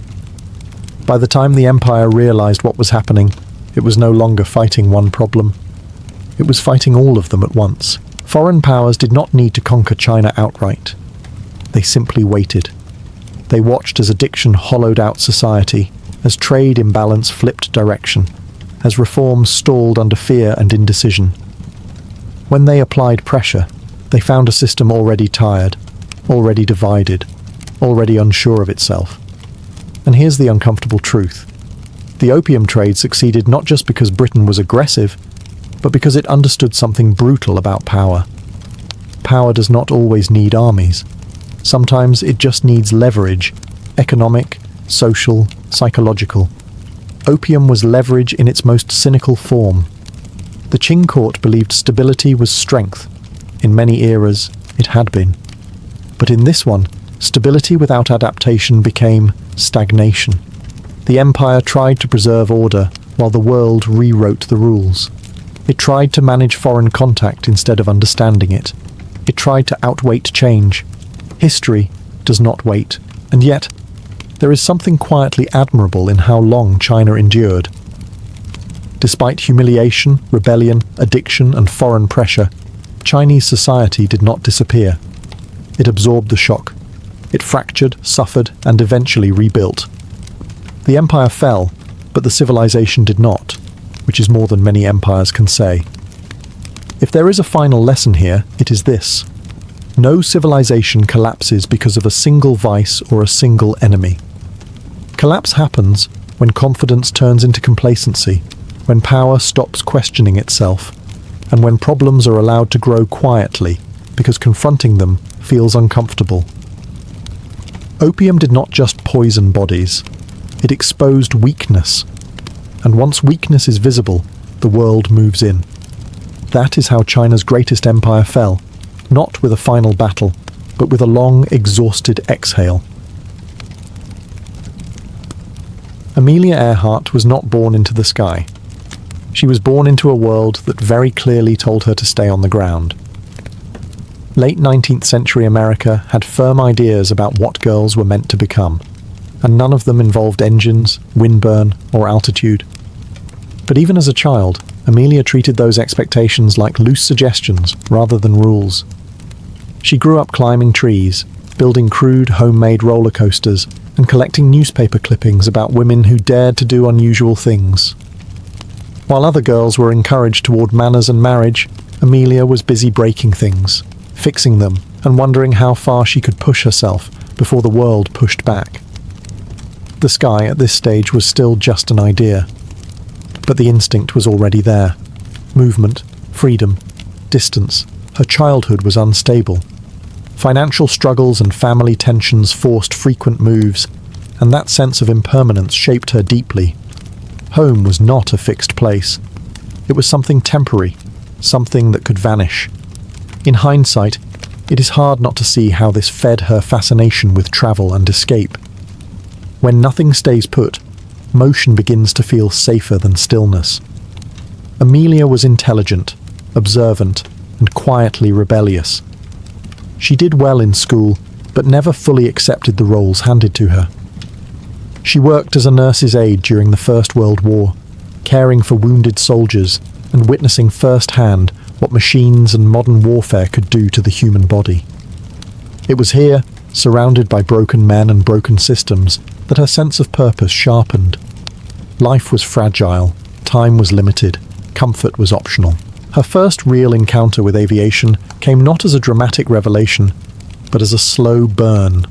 By the time the empire realized what was happening, it was no longer fighting one problem. It was fighting all of them at once. Foreign powers did not need to conquer China outright. They simply waited. They watched as addiction hollowed out society, as trade imbalance flipped direction, as reforms stalled under fear and indecision. When they applied pressure, they found a system already tired, already divided, already unsure of itself. And here's the uncomfortable truth. The opium trade succeeded not just because Britain was aggressive, but because it understood something brutal about power. Power does not always need armies. Sometimes it just needs leverage, economic, social, psychological. Opium was leverage in its most cynical form. The Qing court believed stability was strength. In many eras, it had been. But in this one, stability without adaptation became stagnation. The empire tried to preserve order while the world rewrote the rules. It tried to manage foreign contact instead of understanding it. It tried to outweight change. History does not wait, and yet, there is something quietly admirable in how long China endured. Despite humiliation, rebellion, addiction, and foreign pressure, Chinese society did not disappear. It absorbed the shock. It fractured, suffered, and eventually rebuilt. The empire fell, but the civilization did not, which is more than many empires can say. If there is a final lesson here, it is this. No civilization collapses because of a single vice or a single enemy. Collapse happens when confidence turns into complacency, when power stops questioning itself, and when problems are allowed to grow quietly because confronting them feels uncomfortable. Opium did not just poison bodies, it exposed weakness. And once weakness is visible, the world moves in. That is how China's greatest empire fell, not with a final battle, but with a long, exhausted exhale. Amelia Earhart was not born into the sky. She was born into a world that very clearly told her to stay on the ground. Late 19th century America had firm ideas about what girls were meant to become, and none of them involved engines, windburn, or altitude. But even as a child, Amelia treated those expectations like loose suggestions rather than rules. She grew up climbing trees, building crude homemade roller coasters, and collecting newspaper clippings about women who dared to do unusual things. While other girls were encouraged toward manners and marriage, Amelia was busy breaking things, fixing them and wondering how far she could push herself before the world pushed back. The sky at this stage was still just an idea, but the instinct was already there. Movement, freedom, distance. Her childhood was unstable. Financial struggles and family tensions forced frequent moves, and that sense of impermanence shaped her deeply. Home was not a fixed place. It was something temporary, something that could vanish. In hindsight, it is hard not to see how this fed her fascination with travel and escape. When nothing stays put, motion begins to feel safer than stillness. Amelia was intelligent, observant, and quietly rebellious. She did well in school, but never fully accepted the roles handed to her. She worked as a nurse's aide during the First World War, caring for wounded soldiers and witnessing firsthand what machines and modern warfare could do to the human body. It was here, surrounded by broken men and broken systems, that her sense of purpose sharpened. Life was fragile, time was limited, comfort was optional. Her first real encounter with aviation came not as a dramatic revelation, but as a slow burn.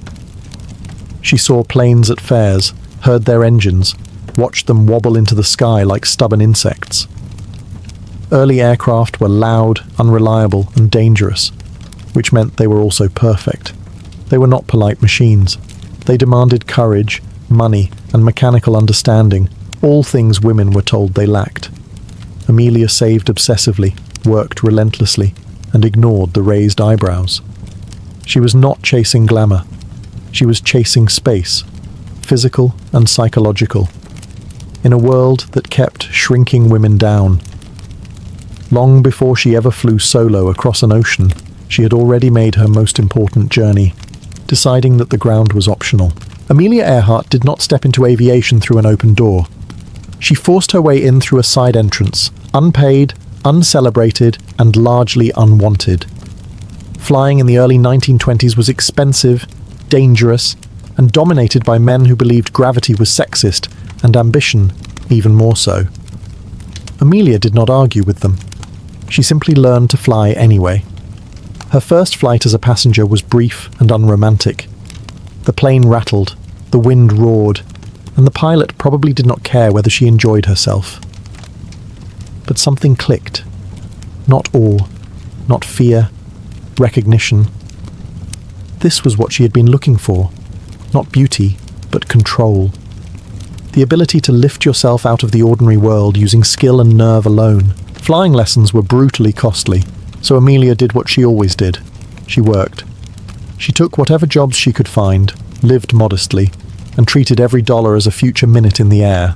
She saw planes at fairs, heard their engines, watched them wobble into the sky like stubborn insects. Early aircraft were loud, unreliable, and dangerous, which meant they were also perfect. They were not polite machines. They demanded courage, money, and mechanical understanding, all things women were told they lacked. Amelia saved obsessively, worked relentlessly, and ignored the raised eyebrows. She was not chasing glamour. She was chasing space, physical and psychological, in a world that kept shrinking women down. Long before she ever flew solo across an ocean, she had already made her most important journey, deciding that the ground was optional. Amelia Earhart did not step into aviation through an open door. She forced her way in through a side entrance, unpaid, uncelebrated, and largely unwanted. Flying in the early 1920s was expensive, dangerous, and dominated by men who believed gravity was sexist, and ambition even more so. Amelia did not argue with them. She simply learned to fly anyway. Her first flight as a passenger was brief and unromantic. The plane rattled, the wind roared, and the pilot probably did not care whether she enjoyed herself. But something clicked. Not awe, not fear, recognition. This was what she had been looking for. Not beauty, but control. The ability to lift yourself out of the ordinary world using skill and nerve alone. Flying lessons were brutally costly, so Amelia did what she always did. She worked. She took whatever jobs she could find, lived modestly, and treated every dollar as a future minute in the air.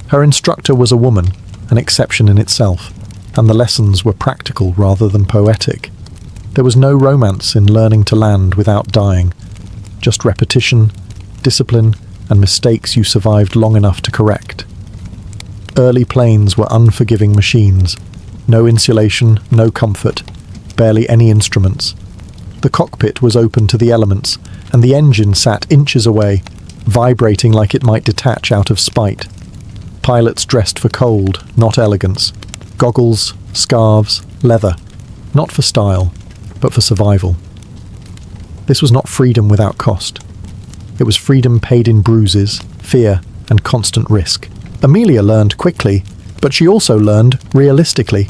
Her instructor was a woman, an exception in itself, and the lessons were practical rather than poetic. There was no romance in learning to land without dying, just repetition, discipline, and mistakes you survived long enough to correct. Early planes were unforgiving machines. No insulation, no comfort, barely any instruments. The cockpit was open to the elements, and the engine sat inches away, vibrating like it might detach out of spite. Pilots dressed for cold, not elegance. Goggles, scarves, leather. Not for style, but for survival. This was not freedom without cost. It was freedom paid in bruises, fear, and constant risk. Amelia learned quickly, but she also learned realistically.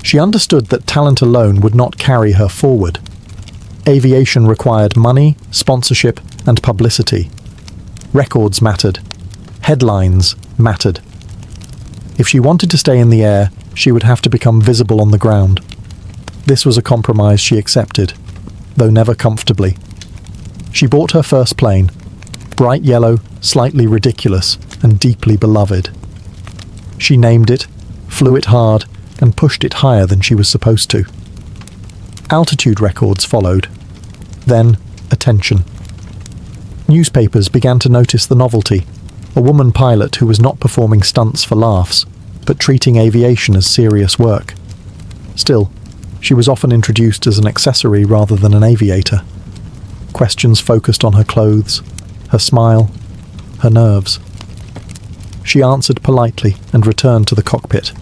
She understood that talent alone would not carry her forward. Aviation required money, sponsorship, and publicity. Records mattered. Headlines mattered. If she wanted to stay in the air, she would have to become visible on the ground. This was a compromise she accepted, though never comfortably. She bought her first plane, bright yellow, slightly ridiculous, and deeply beloved. She named it, flew it hard, and pushed it higher than she was supposed to. Altitude records followed. Then, attention. Newspapers began to notice the novelty, a woman pilot who was not performing stunts for laughs, but treating aviation as serious work. Still, she was often introduced as an accessory rather than an aviator. Questions focused on her clothes, her smile, her nerves. She answered politely and returned to the cockpit.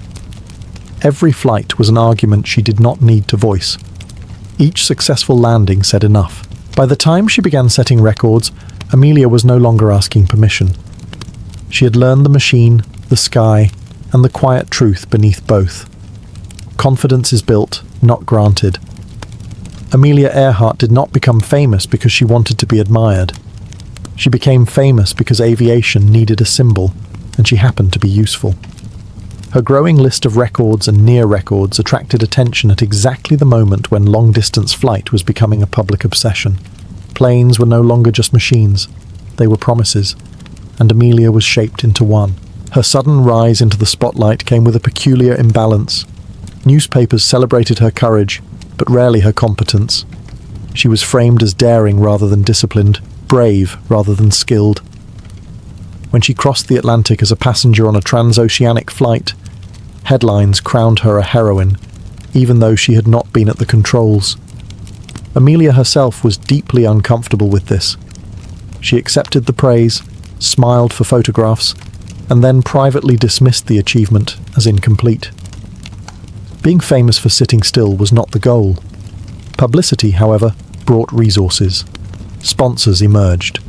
Every flight was an argument she did not need to voice. Each successful landing said enough. By the time she began setting records, Amelia was no longer asking permission. She had learned the machine, the sky, and the quiet truth beneath both. Confidence is built, not granted. Amelia Earhart did not become famous because she wanted to be admired. She became famous because aviation needed a symbol, and she happened to be useful. Her growing list of records and near records attracted attention at exactly the moment when long-distance flight was becoming a public obsession. Planes were no longer just machines, they were promises, and Amelia was shaped into one. Her sudden rise into the spotlight came with a peculiar imbalance. Newspapers celebrated her courage, but rarely her competence. She was framed as daring rather than disciplined, brave rather than skilled. When she crossed the Atlantic as a passenger on a transoceanic flight, headlines crowned her a heroine, even though she had not been at the controls. Amelia herself was deeply uncomfortable with this. She accepted the praise, smiled for photographs, and then privately dismissed the achievement as incomplete. Being famous for sitting still was not the goal. Publicity, however, brought resources. Sponsors emerged.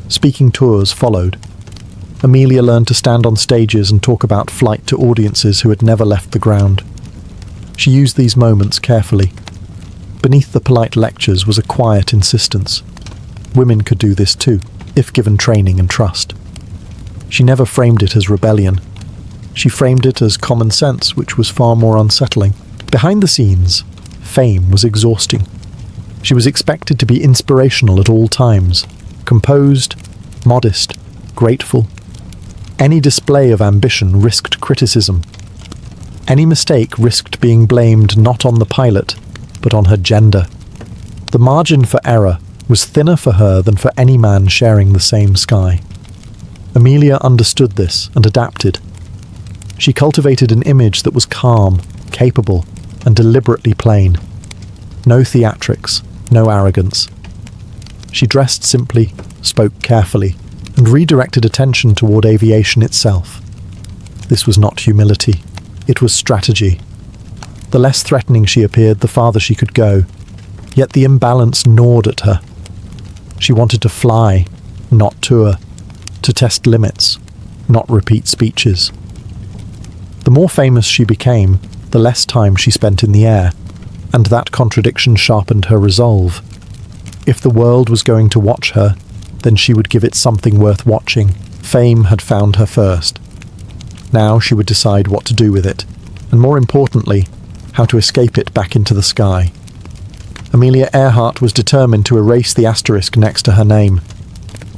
Speaking tours followed. Amelia learned to stand on stages and talk about flight to audiences who had never left the ground. She used these moments carefully. Beneath the polite lectures was a quiet insistence. Women could do this too, if given training and trust. She never framed it as rebellion. She framed it as common sense, which was far more unsettling. Behind the scenes, fame was exhausting. She was expected to be inspirational at all times, composed, modest, grateful. Any display of ambition risked criticism. Any mistake risked being blamed not on the pilot, but on her gender. The margin for error was thinner for her than for any man sharing the same sky. Amelia understood this and adapted. She cultivated an image that was calm, capable, and deliberately plain. No theatrics, no arrogance. She dressed simply, spoke carefully, and redirected attention toward aviation itself. This was not humility, it was strategy. The less threatening she appeared, the farther she could go, yet the imbalance gnawed at her. She wanted to fly, not tour, to test limits, not repeat speeches. The more famous she became, the less time she spent in the air, and that contradiction sharpened her resolve. If the world was going to watch her, then she would give it something worth watching. Fame had found her first. Now she would decide what to do with it, and more importantly, how to escape it back into the sky. Amelia Earhart was determined to erase the asterisk next to her name.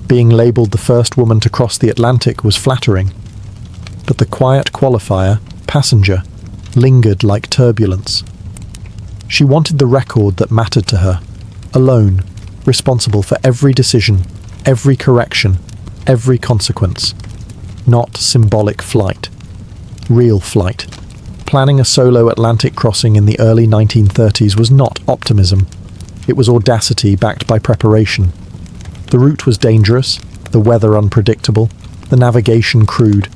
Being labelled the first woman to cross the Atlantic was flattering, but the quiet qualifier, passenger, lingered like turbulence. She wanted the record that mattered to her, alone, responsible for every decision, every correction, every consequence. Not symbolic flight. Real flight. Planning a solo Atlantic crossing in the early 1930s was not optimism. It was audacity backed by preparation. The route was dangerous, the weather unpredictable, the navigation crude.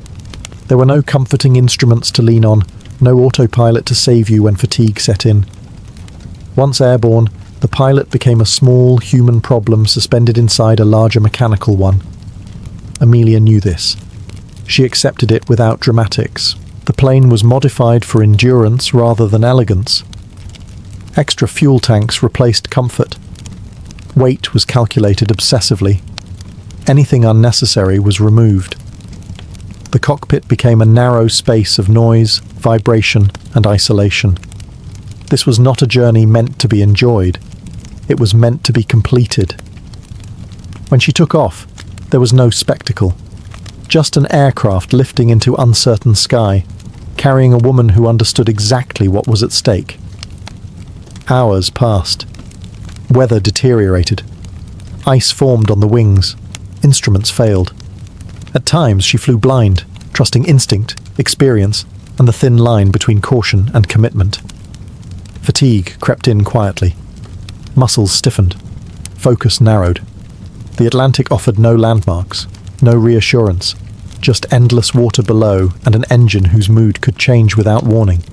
There were no comforting instruments to lean on, no autopilot to save you when fatigue set in. Once airborne, the pilot became a small human problem suspended inside a larger mechanical one. Amelia knew this. She accepted it without dramatics. The plane was modified for endurance rather than elegance. Extra fuel tanks replaced comfort. Weight was calculated obsessively. Anything unnecessary was removed. The cockpit became a narrow space of noise, vibration, and isolation. This was not a journey meant to be enjoyed. It was meant to be completed. When she took off, there was no spectacle. Just an aircraft lifting into uncertain sky, carrying a woman who understood exactly what was at stake. Hours passed. Weather deteriorated. Ice formed on the wings. Instruments failed. At times she flew blind, trusting instinct, experience, and the thin line between caution and commitment. Fatigue crept in quietly. Muscles stiffened. Focus narrowed. The Atlantic offered no landmarks, no reassurance, just endless water below and an engine whose mood could change without warning.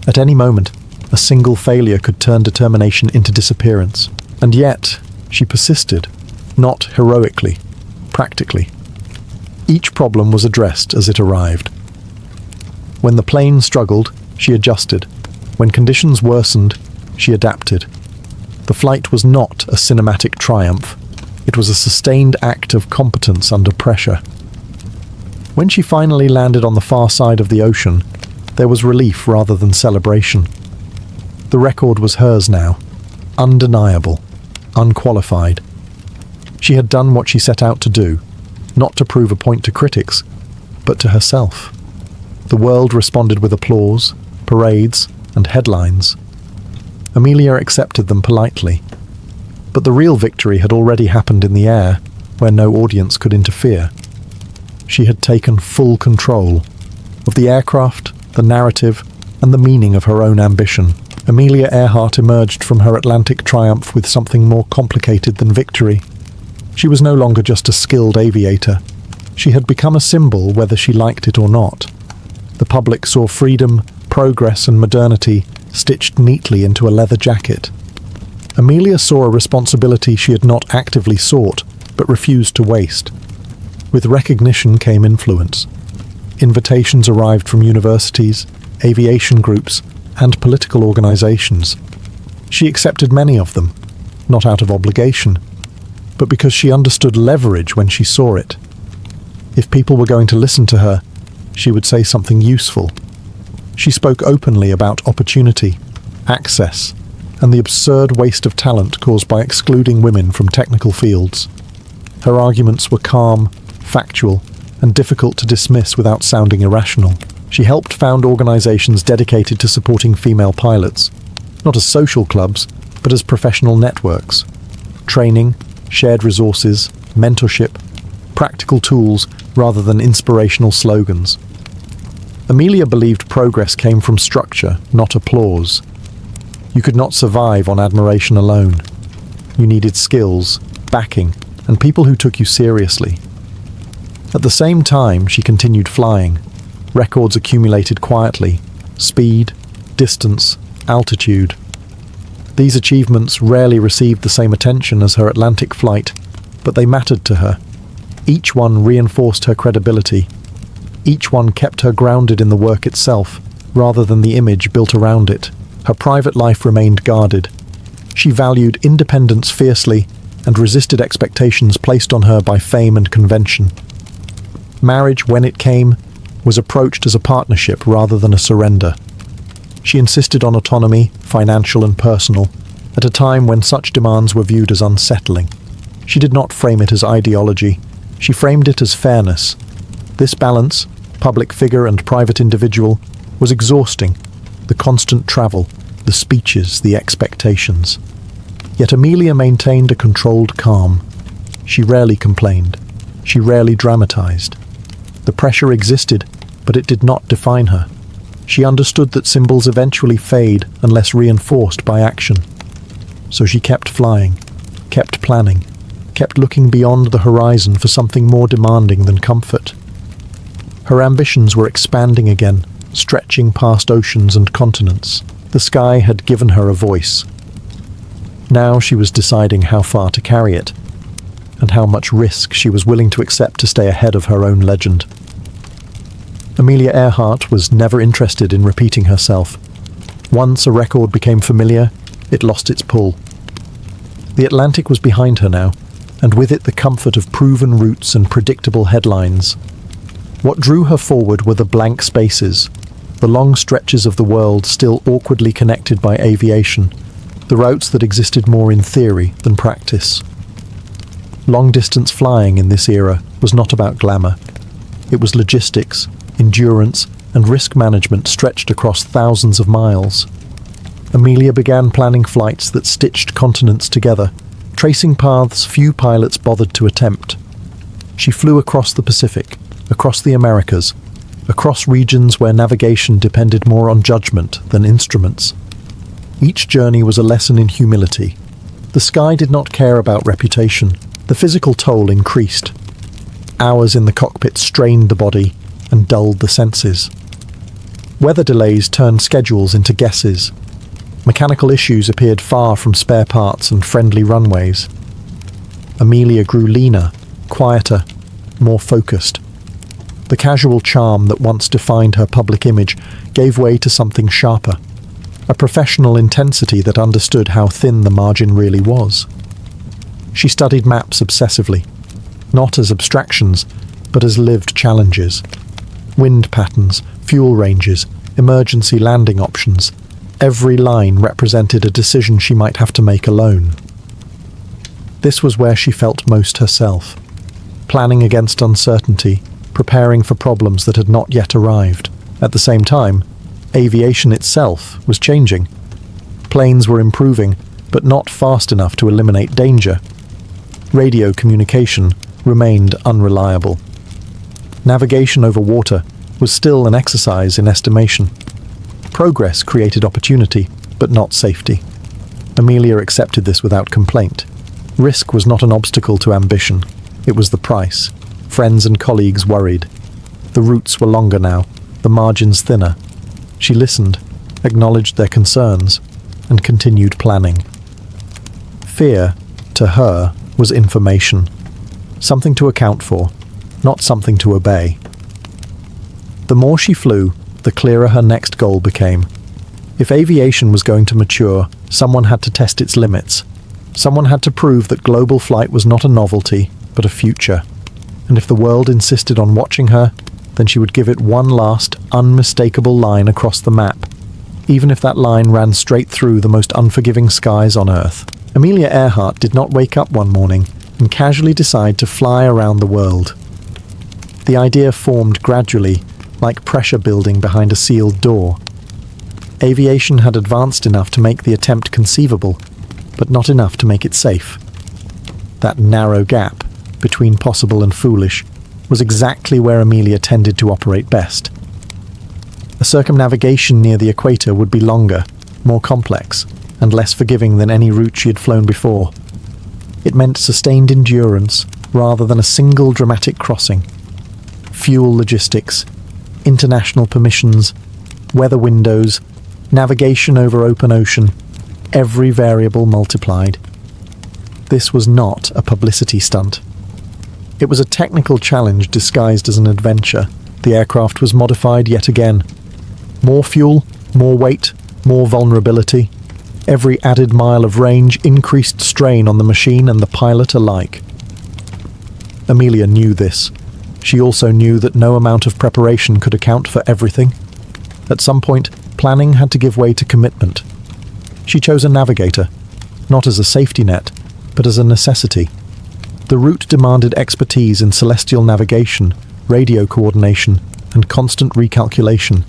At any moment, A single failure could turn determination into disappearance. And yet, she persisted, not heroically, practically. Each problem was addressed as it arrived. When the plane struggled, she adjusted. When conditions worsened, she adapted. The flight was not a cinematic triumph. It was a sustained act of competence under pressure. When she finally landed on the far side of the ocean, there was relief rather than celebration. The record was hers now, undeniable, unqualified. She had done what she set out to do, not to prove a point to critics, but to herself. The world responded with applause, parades, and headlines. Amelia accepted them politely. But the real victory had already happened in the air, where no audience could interfere. She had taken full control of the aircraft, the narrative, and the meaning of her own ambition. Amelia Earhart emerged from her Atlantic triumph with something more complicated than victory. She was no longer just a skilled aviator. She had become a symbol whether she liked it or not. The public saw freedom, progress, and modernity stitched neatly into a leather jacket. Amelia saw a responsibility she had not actively sought, but refused to waste. With recognition came influence. Invitations arrived from universities, aviation groups, and political organizations. She accepted many of them, not out of obligation, but because she understood leverage when she saw it. If people were going to listen to her, she would say something useful. She spoke openly about opportunity, access, and the absurd waste of talent caused by excluding women from technical fields. Her arguments were calm, factual, and difficult to dismiss without sounding irrational. She helped found organizations dedicated to supporting female pilots, not as social clubs, but as professional networks. Training, shared resources, mentorship, practical tools rather than inspirational slogans. Amelia believed progress came from structure, not applause. You could not survive on admiration alone. You needed skills, backing, and people who took you seriously. At the same time, she continued flying. Records accumulated quietly: speed, distance, altitude. These achievements rarely received the same attention as her Atlantic flight, but they mattered to her. Each one reinforced her credibility. Each one kept her grounded in the work itself, rather than the image built around it. Her private life remained guarded. She valued independence fiercely and resisted expectations placed on her by fame and convention. Marriage, when it came, was approached as a partnership rather than a surrender. She insisted on autonomy, financial and personal, at a time when such demands were viewed as unsettling. She did not frame it as ideology. She framed it as fairness. This balance, public figure and private individual, was exhausting. The constant travel, the speeches, the expectations. Yet Amelia maintained a controlled calm. She rarely complained. She rarely dramatized. The pressure existed, but it did not define her. She understood that symbols eventually fade unless reinforced by action. So she kept flying, kept planning, kept looking beyond the horizon for something more demanding than comfort. Her ambitions were expanding again, stretching past oceans and continents. The sky had given her a voice. Now she was deciding how far to carry it, and how much risk she was willing to accept to stay ahead of her own legend. Amelia Earhart was never interested in repeating herself. Once a record became familiar, it lost its pull. The Atlantic was behind her now, and with it the comfort of proven routes and predictable headlines. What drew her forward were the blank spaces, the long stretches of the world still awkwardly connected by aviation, the routes that existed more in theory than practice. Long-distance flying in this era was not about glamour. It was logistics, endurance, and risk management stretched across thousands of miles. Amelia began planning flights that stitched continents together, tracing paths few pilots bothered to attempt. She flew across the Pacific, across the Americas, across regions where navigation depended more on judgment than instruments. Each journey was a lesson in humility. The sky did not care about reputation. The physical toll increased. Hours in the cockpit strained the body and dulled the senses. Weather delays turned schedules into guesses. Mechanical issues appeared far from spare parts and friendly runways. Amelia grew leaner, quieter, more focused. The casual charm that once defined her public image gave way to something sharper, a professional intensity that understood how thin the margin really was. She studied maps obsessively, not as abstractions, but as lived challenges. Wind patterns, fuel ranges, emergency landing options. Every line represented a decision she might have to make alone. This was where she felt most herself, planning against uncertainty, preparing for problems that had not yet arrived. At the same time, aviation itself was changing. Planes were improving, but not fast enough to eliminate danger. Radio communication remained unreliable. Navigation over water was still an exercise in estimation. Progress created opportunity, but not safety. Amelia accepted this without complaint. Risk was not an obstacle to ambition. It was the price. Friends and colleagues worried. The routes were longer now, the margins thinner. She listened, acknowledged their concerns, and continued planning. Fear, to her, was information. Something to account for, not something to obey. The more she flew, the clearer her next goal became. If aviation was going to mature, someone had to test its limits. Someone had to prove that global flight was not a novelty, but a future. And if the world insisted on watching her, then she would give it one last, unmistakable line across the map, even if that line ran straight through the most unforgiving skies on Earth. Amelia Earhart did not wake up one morning and casually decide to fly around the world. The idea formed gradually, like pressure building behind a sealed door. Aviation had advanced enough to make the attempt conceivable, but not enough to make it safe. That narrow gap between possible and foolish was exactly where Amelia tended to operate best. A circumnavigation near the equator would be longer, more complex, and less forgiving than any route she had flown before. It meant sustained endurance rather than a single dramatic crossing. Fuel logistics, international permissions, weather windows, navigation over open ocean, every variable multiplied. This was not a publicity stunt. It was a technical challenge disguised as an adventure. The aircraft was modified yet again. More fuel, more weight, more vulnerability. Every added mile of range increased strain on the machine and the pilot alike. Amelia knew this. She also knew that no amount of preparation could account for everything. At some point, planning had to give way to commitment. She chose a navigator, not as a safety net, but as a necessity. The route demanded expertise in celestial navigation, radio coordination, and constant recalculation.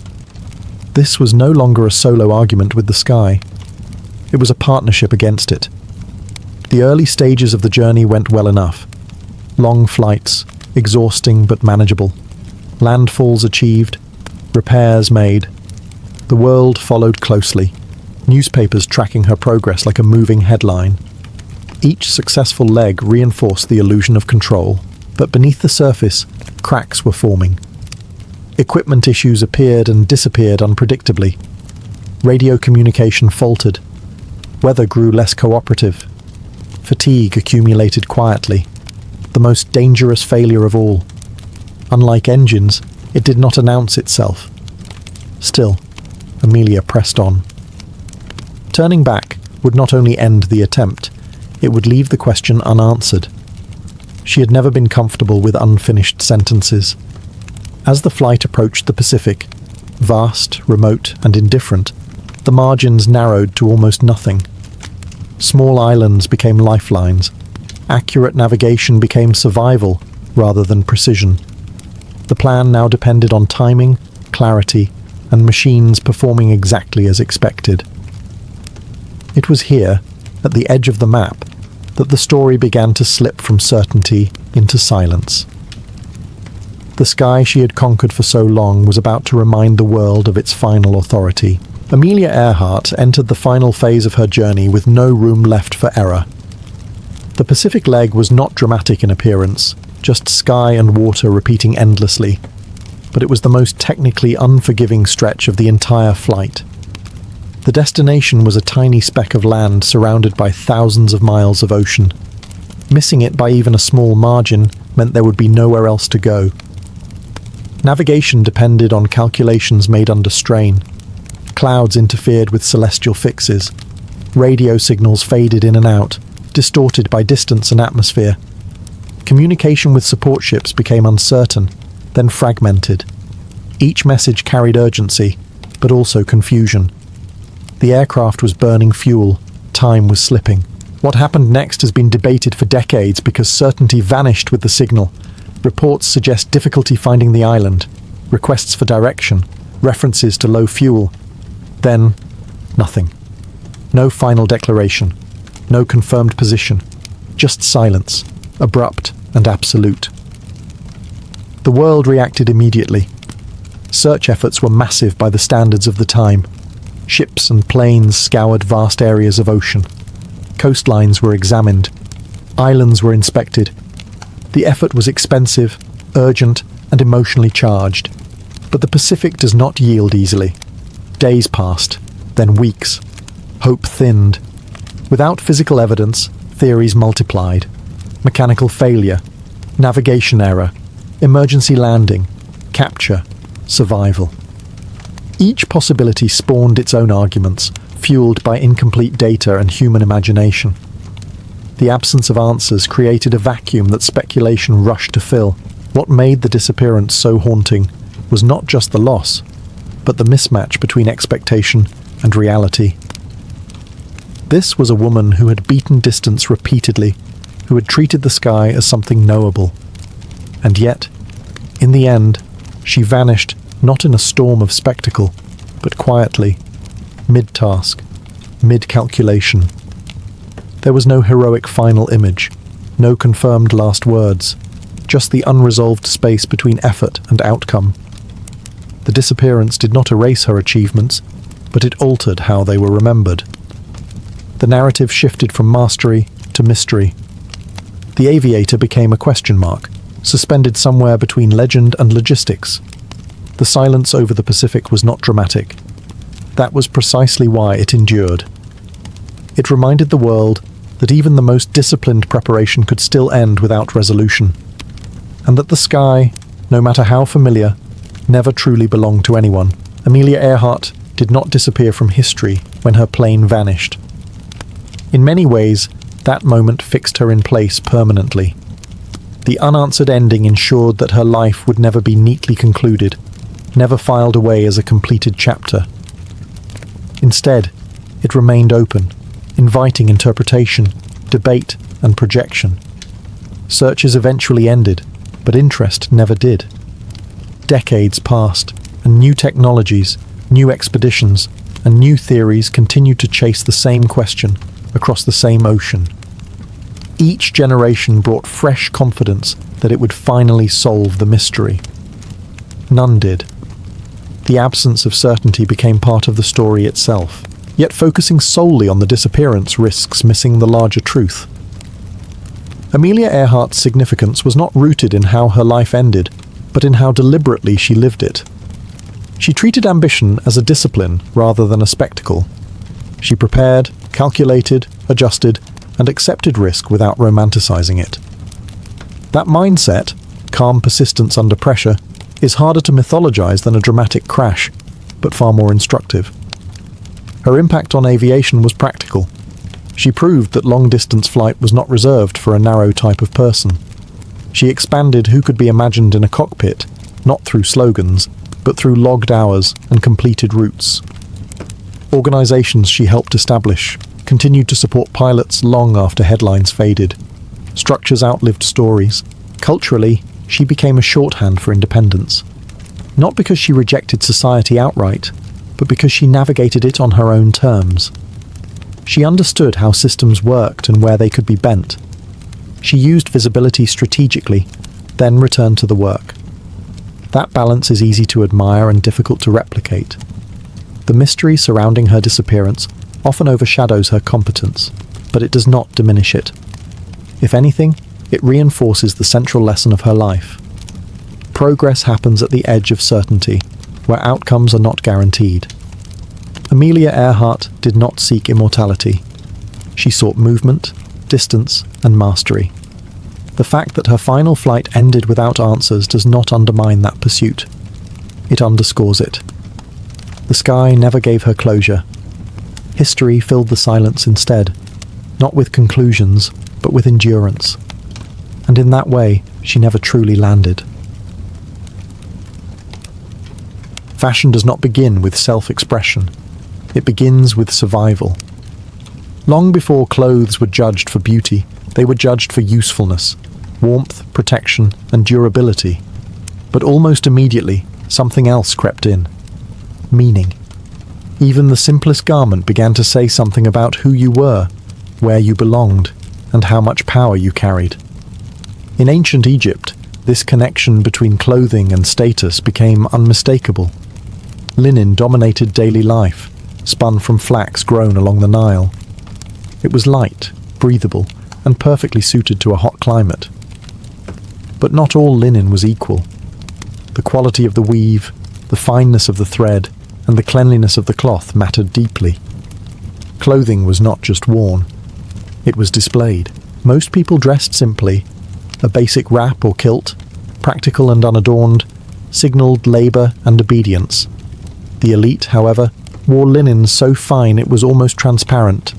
This was no longer a solo argument with the sky. It was a partnership against it. The early stages of the journey went well enough. Long flights, exhausting but manageable. Landfalls achieved, repairs made. The world followed closely, newspapers tracking her progress like a moving headline. Each successful leg reinforced the illusion of control, but beneath the surface, cracks were forming. Equipment issues appeared and disappeared unpredictably. Radio communication faltered. Weather grew less cooperative. Fatigue accumulated quietly, the most dangerous failure of all. Unlike engines, it did not announce itself. Still, Amelia pressed on. Turning back would not only end the attempt, it would leave the question unanswered. She had never been comfortable with unfinished sentences. As the flight approached the Pacific, vast, remote, and indifferent, the margins narrowed to almost nothing. Small islands became lifelines. Accurate navigation became survival rather than precision. The plan now depended on timing, clarity, and machines performing exactly as expected. It was here, at the edge of the map, that the story began to slip from certainty into silence. The sky she had conquered for so long was about to remind the world of its final authority. Amelia Earhart entered the final phase of her journey with no room left for error. The Pacific leg was not dramatic in appearance, just sky and water repeating endlessly, but it was the most technically unforgiving stretch of the entire flight. The destination was a tiny speck of land surrounded by thousands of miles of ocean. Missing it by even a small margin meant there would be nowhere else to go. Navigation depended on calculations made under strain. Clouds interfered with celestial fixes. Radio signals faded in and out, distorted by distance and atmosphere. Communication with support ships became uncertain, then fragmented. Each message carried urgency, but also confusion. The aircraft was burning fuel. Time was slipping. What happened next has been debated for decades because certainty vanished with the signal. Reports suggest difficulty finding the island, requests for direction, references to low fuel. Then, nothing. No final declaration. No confirmed position. Just silence, abrupt and absolute. The world reacted immediately. Search efforts were massive by the standards of the time. Ships and planes scoured vast areas of ocean. Coastlines were examined. Islands were inspected. The effort was expensive, urgent, and emotionally charged. But the Pacific does not yield easily. Days passed, then weeks. Hope thinned. Without physical evidence, theories multiplied. Mechanical failure, navigation error, emergency landing, capture, survival. Each possibility spawned its own arguments, fueled by incomplete data and human imagination. The absence of answers created a vacuum that speculation rushed to fill. What made the disappearance so haunting was not just the loss, but the mismatch between expectation and reality. This was a woman who had beaten distance repeatedly, who had treated the sky as something knowable. And yet, in the end, she vanished not in a storm of spectacle, but quietly, mid-task, mid-calculation. There was no heroic final image, no confirmed last words, just the unresolved space between effort and outcome. The disappearance did not erase her achievements, but it altered how they were remembered. The narrative shifted from mastery to mystery. The aviator became a question mark, suspended somewhere between legend and logistics. The silence over the Pacific was not dramatic. That was precisely why it endured. It reminded the world that even the most disciplined preparation could still end without resolution, and that the sky, no matter how familiar, never truly belonged to anyone. Amelia Earhart did not disappear from history when her plane vanished. In many ways, that moment fixed her in place permanently. The unanswered ending ensured that her life would never be neatly concluded, never filed away as a completed chapter. Instead, it remained open, inviting interpretation, debate, and projection. Searches eventually ended, but interest never did. Decades passed, and new technologies, new expeditions, and new theories continued to chase the same question across the same ocean. Each generation brought fresh confidence that it would finally solve the mystery. None did. The absence of certainty became part of the story itself, yet focusing solely on the disappearance risks missing the larger truth. Amelia Earhart's significance was not rooted in how her life ended, but in how deliberately she lived it. She treated ambition as a discipline rather than a spectacle. She prepared, calculated, adjusted, and accepted risk without romanticizing it. That mindset, calm persistence under pressure, is harder to mythologize than a dramatic crash, but far more instructive. Her impact on aviation was practical. She proved that long-distance flight was not reserved for a narrow type of person. She expanded who could be imagined in a cockpit, not through slogans, but through logged hours and completed routes. Organizations she helped establish continued to support pilots long after headlines faded. Structures outlived stories. Culturally, she became a shorthand for independence. Not because she rejected society outright, but because she navigated it on her own terms. She understood how systems worked and where they could be bent. She used visibility strategically, then returned to the work. That balance is easy to admire and difficult to replicate. The mystery surrounding her disappearance often overshadows her competence, but it does not diminish it. If anything, it reinforces the central lesson of her life. Progress happens at the edge of certainty, where outcomes are not guaranteed. Amelia Earhart did not seek immortality. She sought movement, distance, and mastery. The fact that her final flight ended without answers does not undermine that pursuit. It underscores it. The sky never gave her closure. History filled the silence instead, not with conclusions, but with endurance. And in that way, she never truly landed. Fashion does not begin with self-expression. It begins with survival. Long before clothes were judged for beauty, they were judged for usefulness, warmth, protection, and durability. But almost immediately, something else crept in. Meaning. Even the simplest garment began to say something about who you were, where you belonged, and how much power you carried. In ancient Egypt, this connection between clothing and status became unmistakable. Linen dominated daily life, spun from flax grown along the Nile. It was light, breathable, and perfectly suited to a hot climate. But not all linen was equal. The quality of the weave, the fineness of the thread, and the cleanliness of the cloth mattered deeply. Clothing was not just worn, it was displayed. Most people dressed simply. A basic wrap or kilt, practical and unadorned, signalled labour and obedience. The elite, however, wore linen so fine it was almost transparent,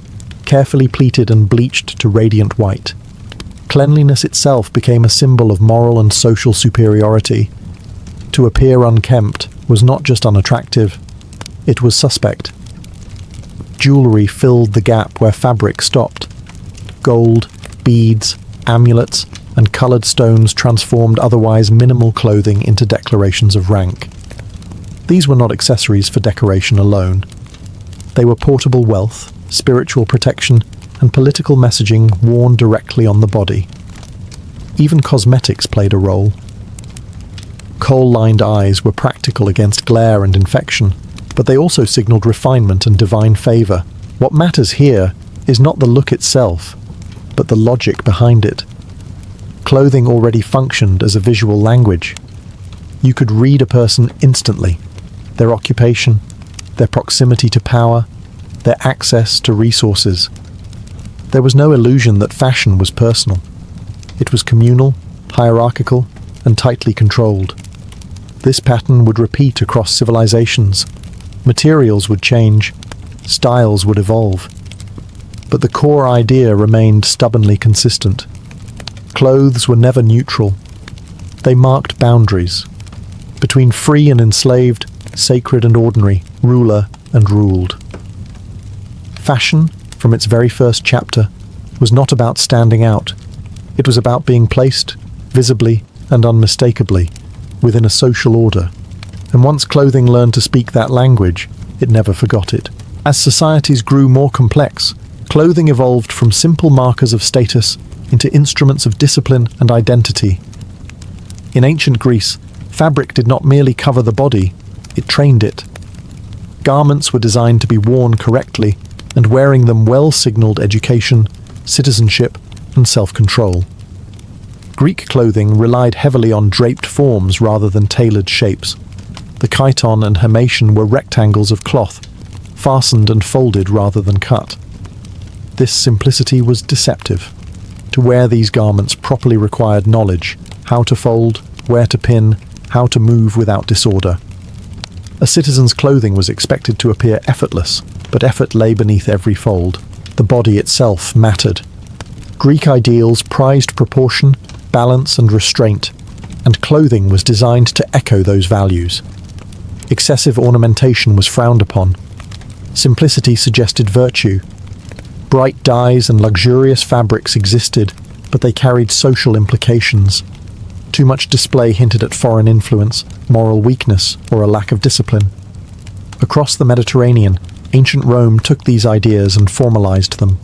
carefully pleated and bleached to radiant white. Cleanliness itself became a symbol of moral and social superiority. To appear unkempt was not just unattractive, it was suspect. Jewellery filled the gap where fabric stopped. Gold, beads, amulets, and coloured stones transformed otherwise minimal clothing into declarations of rank. These were not accessories for decoration alone. They were portable wealth, spiritual protection, and political messaging worn directly on the body. Even cosmetics played a role. Kohl-lined eyes were practical against glare and infection, but they also signalled refinement and divine favour. What matters here is not the look itself, but the logic behind it. Clothing already functioned as a visual language. You could read a person instantly, their occupation, their proximity to power, their access to resources. There was no illusion that fashion was personal. It was communal, hierarchical, and tightly controlled. This pattern would repeat across civilizations. Materials would change, styles would evolve. But the core idea remained stubbornly consistent. Clothes were never neutral. They marked boundaries between free and enslaved, sacred and ordinary, ruler and ruled. Fashion, from its very first chapter, was not about standing out. It was about being placed, visibly and unmistakably, within a social order. And once clothing learned to speak that language, it never forgot it. As societies grew more complex, clothing evolved from simple markers of status into instruments of discipline and identity. In ancient Greece, fabric did not merely cover the body, it trained it. Garments were designed to be worn correctly, and wearing them well signalled education, citizenship, and self-control. Greek clothing relied heavily on draped forms rather than tailored shapes. The chiton and himation were rectangles of cloth, fastened and folded rather than cut. This simplicity was deceptive. To wear these garments properly required knowledge, how to fold, where to pin, how to move without disorder. A citizen's clothing was expected to appear effortless, but effort lay beneath every fold. The body itself mattered. Greek ideals prized proportion, balance, and restraint, and clothing was designed to echo those values. Excessive ornamentation was frowned upon. Simplicity suggested virtue. Bright dyes and luxurious fabrics existed, but they carried social implications. Too much display hinted at foreign influence, moral weakness, or a lack of discipline. Across the Mediterranean, ancient Rome took these ideas and formalized them.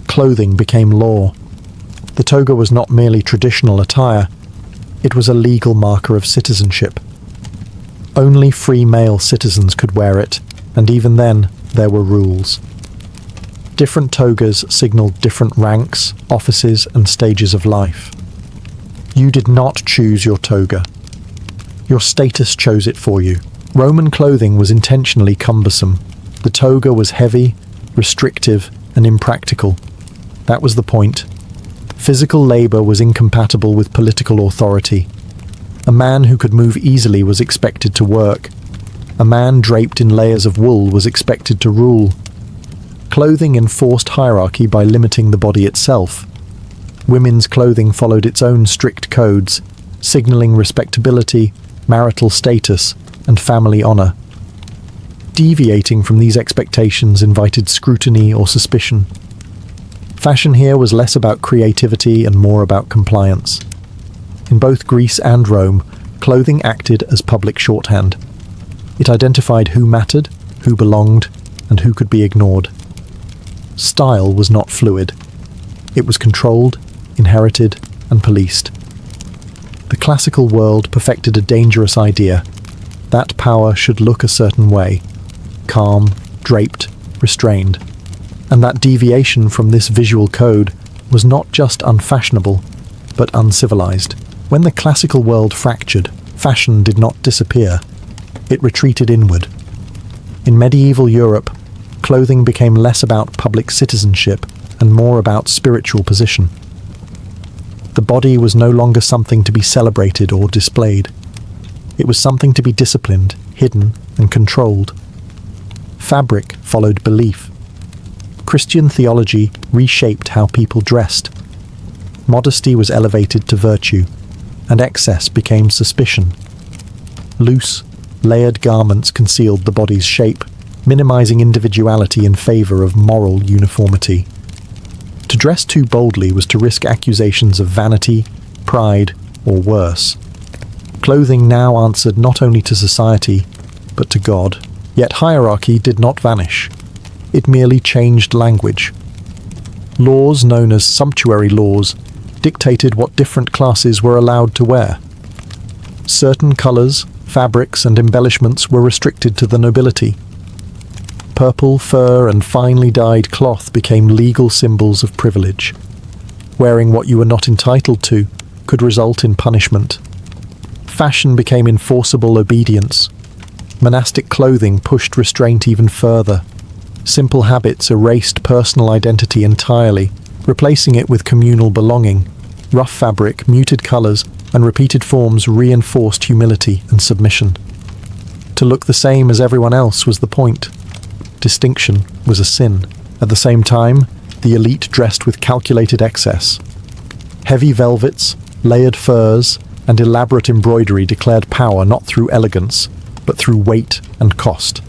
Clothing became law. The toga was not merely traditional attire, it was a legal marker of citizenship. Only free male citizens could wear it, and even then, there were rules. Different togas signalled different ranks, offices, and stages of life. You did not choose your toga. Your status chose it for you. Roman clothing was intentionally cumbersome. The toga was heavy, restrictive, and impractical. That was the point. Physical labor was incompatible with political authority. A man who could move easily was expected to work. A man draped in layers of wool was expected to rule. Clothing enforced hierarchy by limiting the body itself. Women's clothing followed its own strict codes, signaling respectability, marital status, and family honor. Deviating from these expectations invited scrutiny or suspicion. Fashion here was less about creativity and more about compliance. In both Greece and Rome, clothing acted as public shorthand. It identified who mattered, who belonged, and who could be ignored. Style was not fluid. It was controlled, inherited, and policed. The classical world perfected a dangerous idea. That power should look a certain way: calm, draped, restrained. And that deviation from this visual code was not just unfashionable, but uncivilized. When the classical world fractured, fashion did not disappear. It retreated inward. In medieval Europe, clothing became less about public citizenship and more about spiritual position. The body was no longer something to be celebrated or displayed. It was something to be disciplined, hidden, and controlled. Fabric followed belief. Christian theology reshaped how people dressed. Modesty was elevated to virtue, and excess became suspicion. Loose, layered garments concealed the body's shape, minimizing individuality in favor of moral uniformity. To dress too boldly was to risk accusations of vanity, pride, or worse. Clothing now answered not only to society, but to God. Yet hierarchy did not vanish. It merely changed language. Laws known as sumptuary laws dictated what different classes were allowed to wear. Certain colors, fabrics, and embellishments were restricted to the nobility. Purple, fur, and finely dyed cloth became legal symbols of privilege. Wearing what you were not entitled to could result in punishment. Fashion became enforceable obedience. Monastic clothing pushed restraint even further. Simple habits erased personal identity entirely, replacing it with communal belonging. Rough fabric, muted colors, and repeated forms reinforced humility and submission. To look the same as everyone else was the point. Distinction was a sin. At the same time, the elite dressed with calculated excess. Heavy velvets, layered furs, and elaborate embroidery declared power not through elegance, but through weight and cost.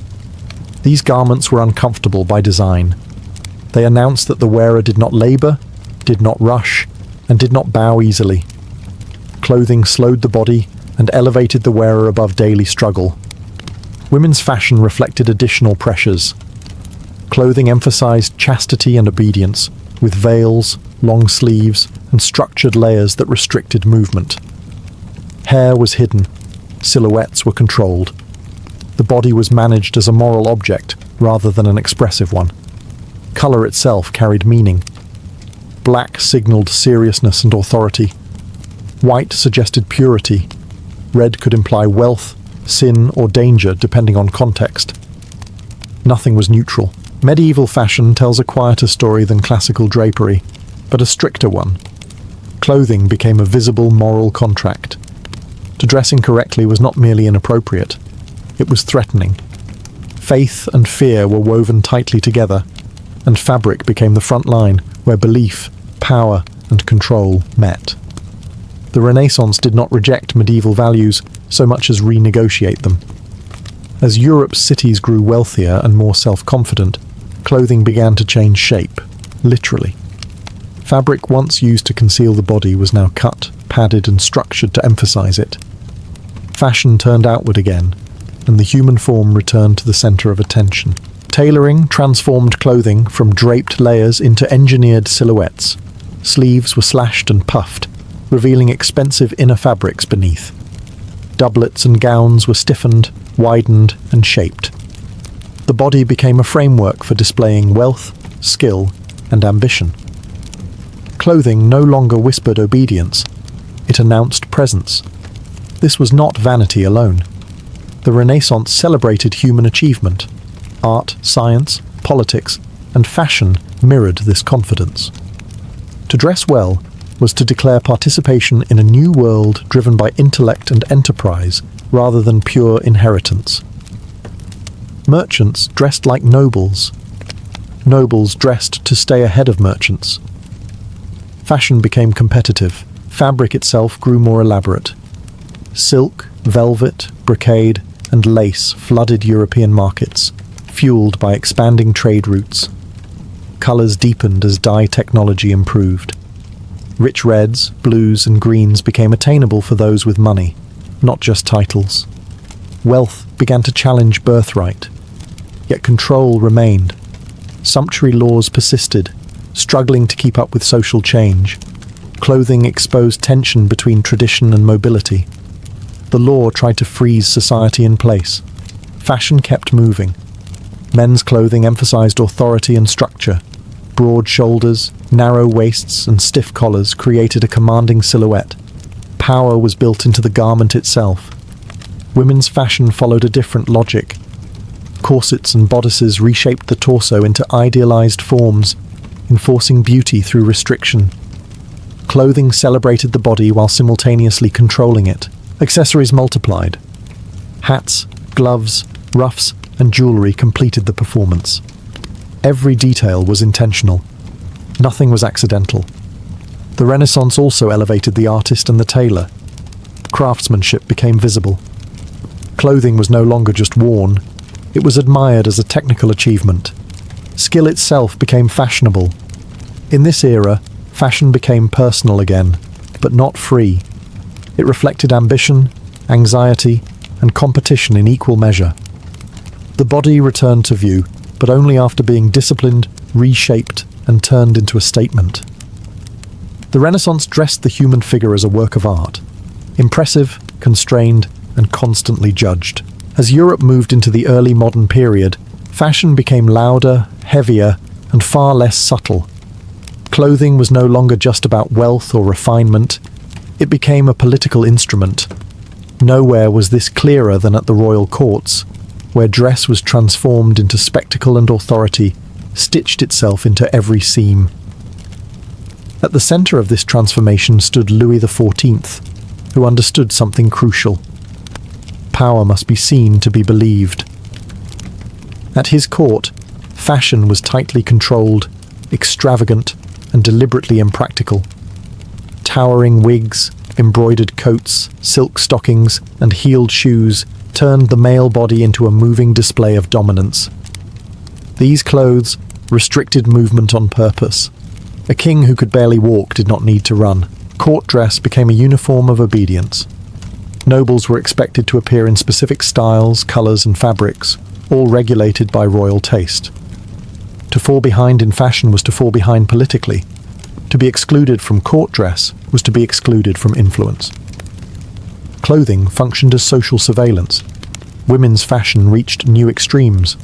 These garments were uncomfortable by design. They announced that the wearer did not labor, did not rush, and did not bow easily. Clothing slowed the body and elevated the wearer above daily struggle. Women's fashion reflected additional pressures. Clothing emphasized chastity and obedience, with veils, long sleeves, and structured layers that restricted movement. Hair was hidden. Silhouettes were controlled. The body was managed as a moral object rather than an expressive one. Color itself carried meaning. Black signaled seriousness and authority. White suggested purity. Red could imply wealth, sin, or danger depending on context. Nothing was neutral. Medieval fashion tells a quieter story than classical drapery, but a stricter one. Clothing became a visible moral contract. To dress incorrectly was not merely inappropriate, it was threatening. Faith and fear were woven tightly together, and fabric became the front line where belief, power, and control met. The Renaissance did not reject medieval values so much as renegotiate them. As Europe's cities grew wealthier and more self-confident, clothing began to change shape, literally. Fabric once used to conceal the body was now cut, padded, and structured to emphasize it. Fashion turned outward again, and the human form returned to the center of attention. Tailoring transformed clothing from draped layers into engineered silhouettes. Sleeves were slashed and puffed, revealing expensive inner fabrics beneath. Doublets and gowns were stiffened, widened, and shaped. The body became a framework for displaying wealth, skill, and ambition. Clothing no longer whispered obedience, it announced presence. This was not vanity alone. The Renaissance celebrated human achievement. Art, science, politics, and fashion mirrored this confidence. To dress well was to declare participation in a new world driven by intellect and enterprise rather than pure inheritance. Merchants dressed like nobles. Nobles dressed to stay ahead of merchants. Fashion became competitive. Fabric itself grew more elaborate. Silk, velvet, brocade, and lace flooded European markets, fueled by expanding trade routes. Colours deepened as dye technology improved. Rich reds, blues, and greens became attainable for those with money, not just titles. Wealth began to challenge birthright, yet control remained. Sumptuary laws persisted, struggling to keep up with social change. Clothing exposed tension between tradition and mobility. The law tried to freeze society in place. Fashion kept moving. Men's clothing emphasized authority and structure. Broad shoulders, narrow waists, and stiff collars created a commanding silhouette. Power was built into the garment itself. Women's fashion followed a different logic. Corsets and bodices reshaped the torso into idealized forms, enforcing beauty through restriction. Clothing celebrated the body while simultaneously controlling it. Accessories multiplied. Hats, gloves, ruffs, and jewelry completed the performance. Every detail was intentional. Nothing was accidental. The Renaissance also elevated the artist and the tailor. Craftsmanship became visible. Clothing was no longer just worn. It was admired as a technical achievement. Skill itself became fashionable. In this era, fashion became personal again, but not free. It reflected ambition, anxiety, and competition in equal measure. The body returned to view, but only after being disciplined, reshaped, and turned into a statement. The Renaissance dressed the human figure as a work of art, impressive, constrained, and constantly judged. As Europe moved into the early modern period, fashion became louder, heavier, and far less subtle. Clothing was no longer just about wealth or refinement. It became a political instrument. Nowhere was this clearer than at the royal courts, where dress was transformed into spectacle and authority, stitched itself into every seam. At the center of this transformation stood Louis XIV, who understood something crucial. Power must be seen to be believed. At his court, fashion was tightly controlled, extravagant, and deliberately impractical. Towering wigs, embroidered coats, silk stockings, and heeled shoes turned the male body into a moving display of dominance. These clothes restricted movement on purpose. A king who could barely walk did not need to run. Court dress became a uniform of obedience. Nobles were expected to appear in specific styles, colours, and fabrics, all regulated by royal taste. To fall behind in fashion was to fall behind politically. To be excluded from court dress was to be excluded from influence. Clothing functioned as social surveillance. Women's fashion reached new extremes.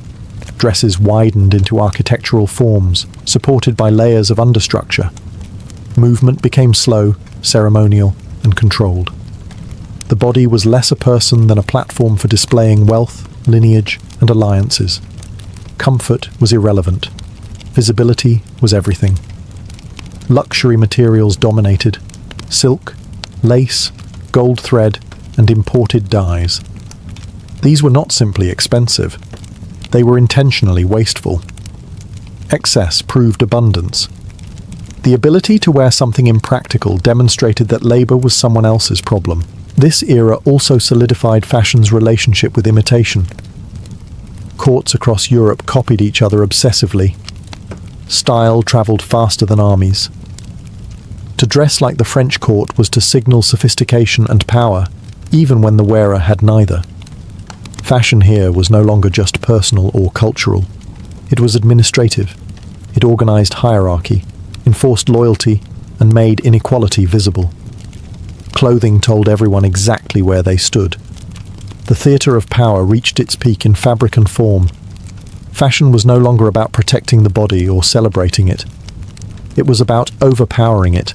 Dresses widened into architectural forms, supported by layers of understructure. Movement became slow, ceremonial, and controlled. The body was less a person than a platform for displaying wealth, lineage, and alliances. Comfort was irrelevant. Visibility was everything. Luxury materials dominated: silk, lace, gold thread, and imported dyes. These were not simply expensive. They were intentionally wasteful. Excess proved abundance. The ability to wear something impractical demonstrated that labor was someone else's problem. This era also solidified fashion's relationship with imitation. Courts across Europe copied each other obsessively. Style traveled faster than armies. To dress like the French court was to signal sophistication and power, even when the wearer had neither. Fashion here was no longer just personal or cultural. It was administrative. It organized hierarchy, enforced loyalty, and made inequality visible. Clothing told everyone exactly where they stood. The theatre of power reached its peak in fabric and form. Fashion was no longer about protecting the body or celebrating it. It was about overpowering it,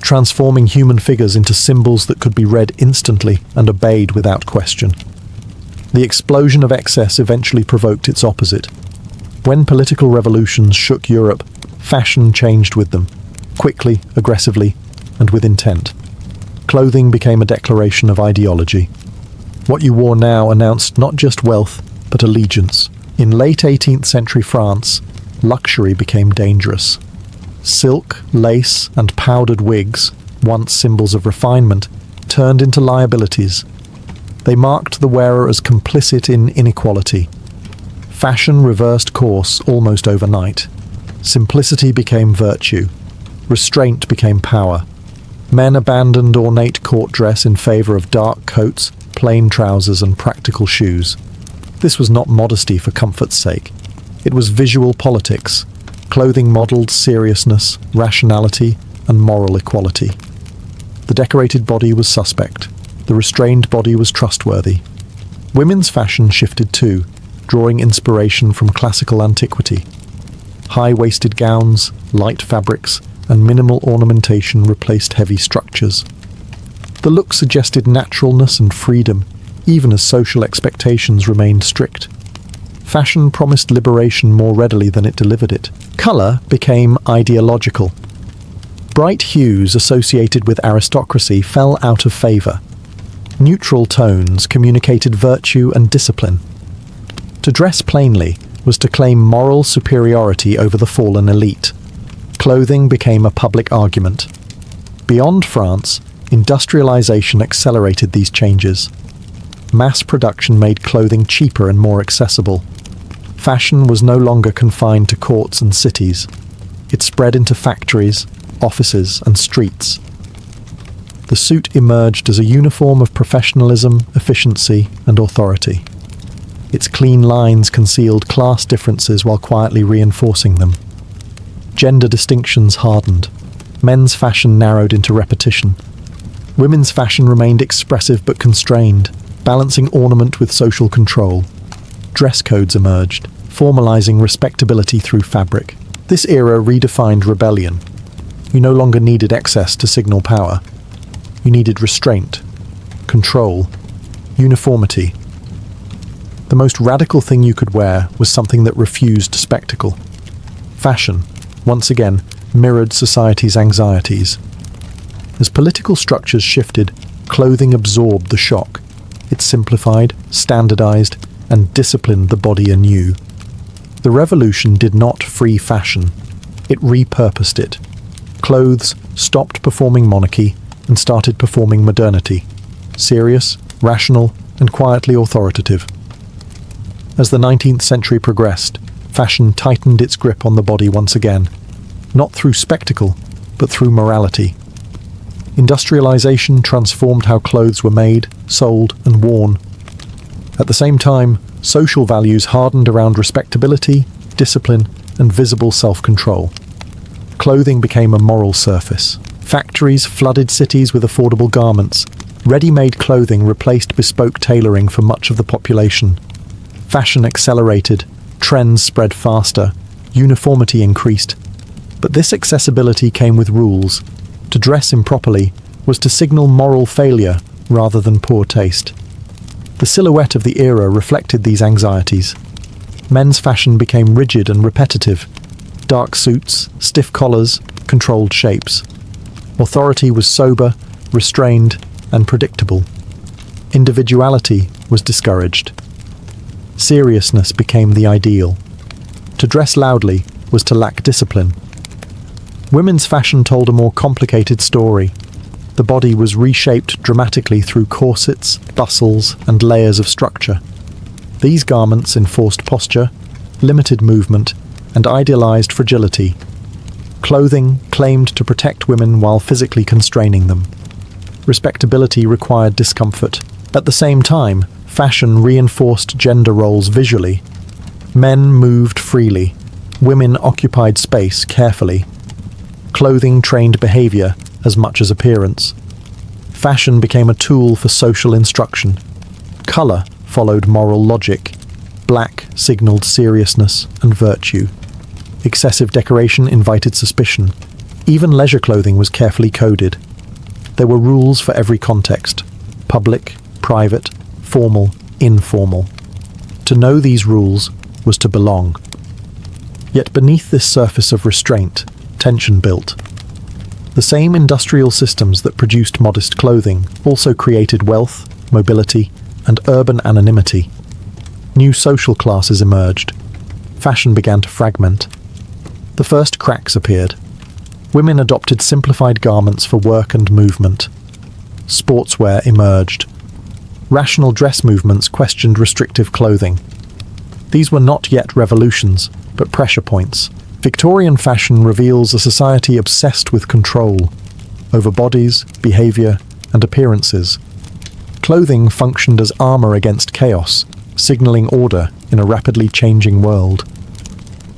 transforming human figures into symbols that could be read instantly and obeyed without question. The explosion of excess eventually provoked its opposite. When political revolutions shook Europe, fashion changed with them, quickly, aggressively, and with intent. Clothing became a declaration of ideology. What you wore now announced not just wealth, but allegiance. In late 18th century France, luxury became dangerous. Silk, lace, and powdered wigs, once symbols of refinement, turned into liabilities. They marked the wearer as complicit in inequality. Fashion reversed course almost overnight. Simplicity became virtue. Restraint became power. Men abandoned ornate court dress in favor of dark coats, plain trousers, and practical shoes. This was not modesty for comfort's sake. It was visual politics. Clothing modeled seriousness, rationality, and moral equality. The decorated body was suspect. The restrained body was trustworthy. Women's fashion shifted too, drawing inspiration from classical antiquity. High-waisted gowns, light fabrics, and minimal ornamentation replaced heavy structures. The look suggested naturalness and freedom, even as social expectations remained strict. Fashion promised liberation more readily than it delivered it. Colour became ideological. Bright hues associated with aristocracy fell out of favour. Neutral tones communicated virtue and discipline. To dress plainly was to claim moral superiority over the fallen elite. Clothing became a public argument. Beyond France, industrialization accelerated these changes. Mass production made clothing cheaper and more accessible. Fashion was no longer confined to courts and cities. It spread into factories, offices, and streets. The suit emerged as a uniform of professionalism, efficiency, and authority. Its clean lines concealed class differences while quietly reinforcing them. Gender distinctions hardened. Men's fashion narrowed into repetition. Women's fashion remained expressive but constrained, balancing ornament with social control. Dress codes emerged, formalizing respectability through fabric. This era redefined rebellion. You no longer needed excess to signal power. You needed restraint, control, uniformity. The most radical thing you could wear was something that refused spectacle. Fashion, once again, mirrored society's anxieties. As political structures shifted, clothing absorbed the shock. It simplified, standardized, and disciplined the body anew. The revolution did not free fashion. It repurposed it. Clothes stopped performing monarchy and started performing modernity. Serious, rational, and quietly authoritative. As the 19th century progressed, fashion tightened its grip on the body once again, not through spectacle, but through morality. Industrialization transformed how clothes were made, sold, and worn. At the same time, social values hardened around respectability, discipline, and visible self-control. Clothing became a moral surface. Factories flooded cities with affordable garments. Ready-made clothing replaced bespoke tailoring for much of the population. Fashion accelerated, trends spread faster, uniformity increased. But this accessibility came with rules. To dress improperly was to signal moral failure rather than poor taste. The silhouette of the era reflected these anxieties. Men's fashion became rigid and repetitive. Dark suits, stiff collars, controlled shapes. Authority was sober, restrained, and predictable. Individuality was discouraged. Seriousness became the ideal. To dress loudly was to lack discipline. Women's fashion told a more complicated story. The body was reshaped dramatically through corsets, bustles, and layers of structure. These garments enforced posture, limited movement, and idealized fragility. Clothing claimed to protect women while physically constraining them. Respectability required discomfort. At the same time, fashion reinforced gender roles visually. Men moved freely. Women occupied space carefully. Clothing trained behavior as much as appearance. Fashion became a tool for social instruction. Color followed moral logic. Black signaled seriousness and virtue. Excessive decoration invited suspicion. Even leisure clothing was carefully coded. There were rules for every context: public, private, formal, informal. To know these rules was to belong. Yet beneath this surface of restraint, tension built. The same industrial systems that produced modest clothing also created wealth, mobility, and urban anonymity. New social classes emerged. Fashion began to fragment. The first cracks appeared. Women adopted simplified garments for work and movement. Sportswear emerged. Rational dress movements questioned restrictive clothing. These were not yet revolutions, but pressure points. Victorian fashion reveals a society obsessed with control over bodies, behavior, and appearances. Clothing functioned as armor against chaos, signaling order in a rapidly changing world.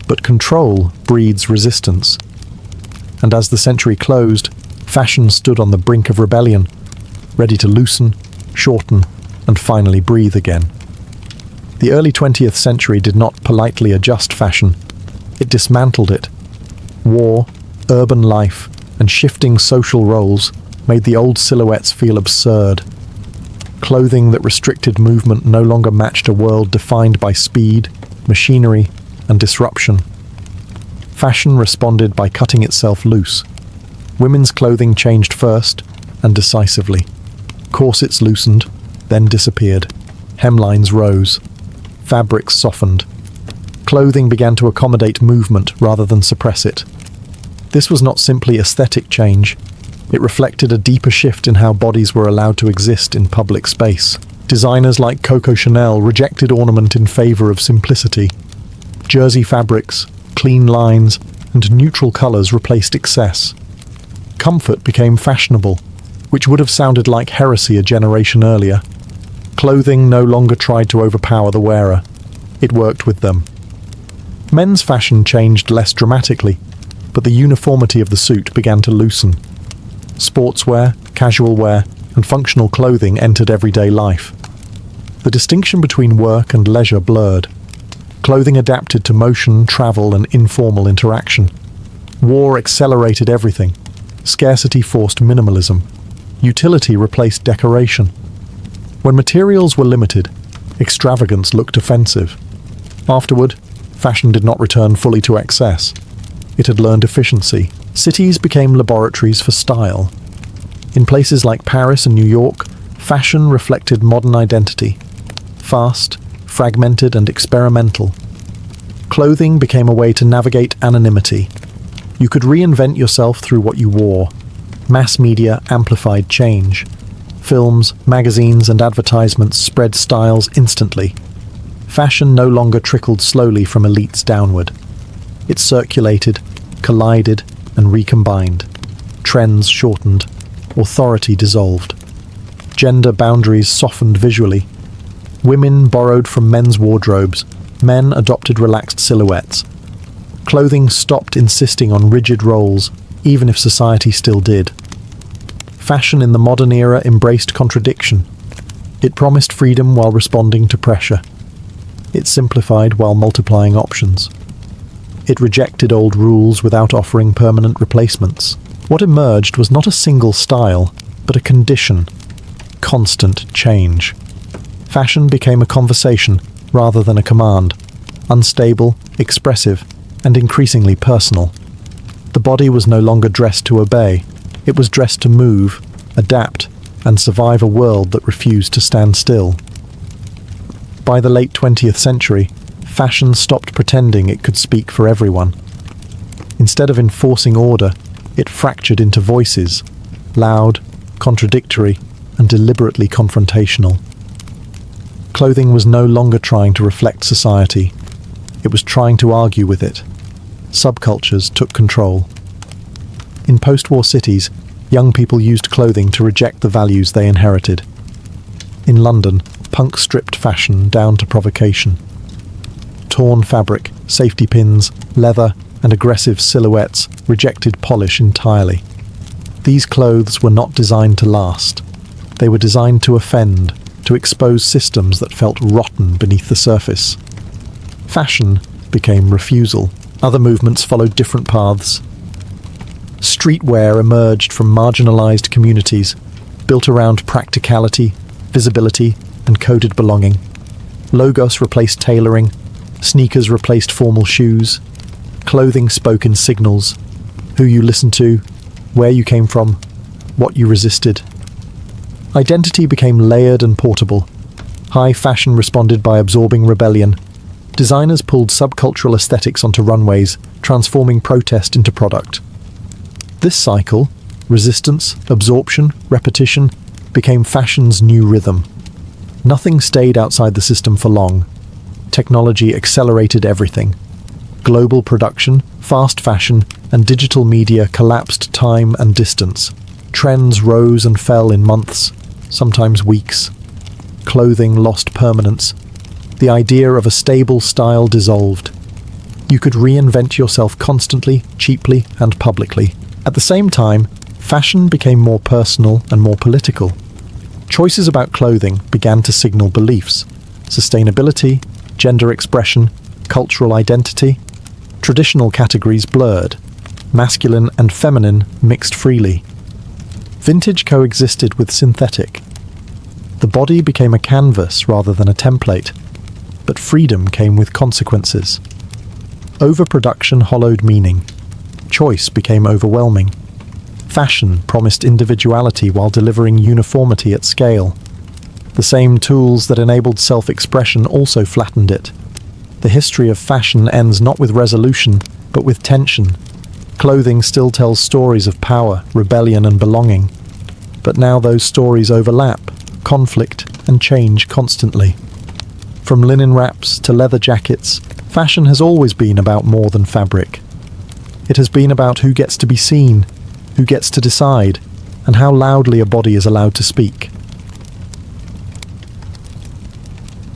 But control breeds resistance. And as the century closed, fashion stood on the brink of rebellion, ready to loosen, shorten, and finally breathe again. The early 20th century did not politely adjust fashion. It dismantled it. War, urban life, and shifting social roles made the old silhouettes feel absurd. Clothing that restricted movement no longer matched a world defined by speed, machinery, and disruption. Fashion responded by cutting itself loose. Women's clothing changed first, and decisively. Corsets loosened, then disappeared. Hemlines rose. Fabrics softened. Clothing began to accommodate movement rather than suppress it. This was not simply aesthetic change. It reflected a deeper shift in how bodies were allowed to exist in public space. Designers like Coco Chanel rejected ornament in favor of simplicity. Jersey fabrics, clean lines, and neutral colors replaced excess. Comfort became fashionable, which would have sounded like heresy a generation earlier. Clothing no longer tried to overpower the wearer. It worked with them. Men's fashion changed less dramatically, but the uniformity of the suit began to loosen. Sportswear, casual wear, and functional clothing entered everyday life. The distinction between work and leisure blurred. Clothing adapted to motion, travel, and informal interaction. War accelerated everything. Scarcity forced minimalism. Utility replaced decoration. When materials were limited, extravagance looked offensive. Afterward, fashion did not return fully to excess. It had learned efficiency. Cities became laboratories for style. In places like Paris and New York, fashion reflected modern identity. Fast, fragmented, and experimental. Clothing became a way to navigate anonymity. You could reinvent yourself through what you wore. Mass media amplified change. Films, magazines, and advertisements spread styles instantly. Fashion no longer trickled slowly from elites downward. It circulated, collided, and recombined. Trends shortened. Authority dissolved. Gender boundaries softened visually. Women borrowed from men's wardrobes. Men adopted relaxed silhouettes. Clothing stopped insisting on rigid roles, even if society still did. Fashion in the modern era embraced contradiction. It promised freedom while responding to pressure. It simplified while multiplying options. It rejected old rules without offering permanent replacements. What emerged was not a single style, but a condition. Constant change. Fashion became a conversation rather than a command. Unstable, expressive, and increasingly personal. The body was no longer dressed to obey. It was dressed to move, adapt, and survive a world that refused to stand still. By the late 20th century, fashion stopped pretending it could speak for everyone. Instead of enforcing order, it fractured into voices, loud, contradictory, and deliberately confrontational. Clothing was no longer trying to reflect society. It was trying to argue with it. Subcultures took control. In post-war cities, young people used clothing to reject the values they inherited. In London, punk stripped fashion down to provocation. Torn fabric, safety pins, leather, and aggressive silhouettes rejected polish entirely. These clothes were not designed to last. They were designed to offend, to expose systems that felt rotten beneath the surface. Fashion became refusal. Other movements followed different paths. Streetwear emerged from marginalized communities, built around practicality, visibility, and coded belonging. Logos replaced tailoring, sneakers replaced formal shoes, clothing spoke in signals, who you listened to, where you came from, what you resisted. Identity became layered and portable. High fashion responded by absorbing rebellion. Designers pulled subcultural aesthetics onto runways, transforming protest into product. This cycle, resistance, absorption, repetition, became fashion's new rhythm. Nothing stayed outside the system for long. Technology accelerated everything. Global production, fast fashion, and digital media collapsed time and distance. Trends rose and fell in months, sometimes weeks. Clothing lost permanence. The idea of a stable style dissolved. You could reinvent yourself constantly, cheaply, and publicly. At the same time, fashion became more personal and more political. Choices about clothing began to signal beliefs: sustainability, gender expression, cultural identity. Traditional categories blurred. Masculine and feminine mixed freely. Vintage coexisted with synthetic. The body became a canvas rather than a template, but freedom came with consequences. Overproduction hollowed meaning. Choice became overwhelming. Fashion promised individuality while delivering uniformity at scale. The same tools that enabled self-expression also flattened it. The history of fashion ends not with resolution, but with tension. Clothing still tells stories of power, rebellion, and belonging. But now those stories overlap, conflict, and change constantly. From linen wraps to leather jackets, fashion has always been about more than fabric. It has been about who gets to be seen, who gets to decide, and how loudly a body is allowed to speak.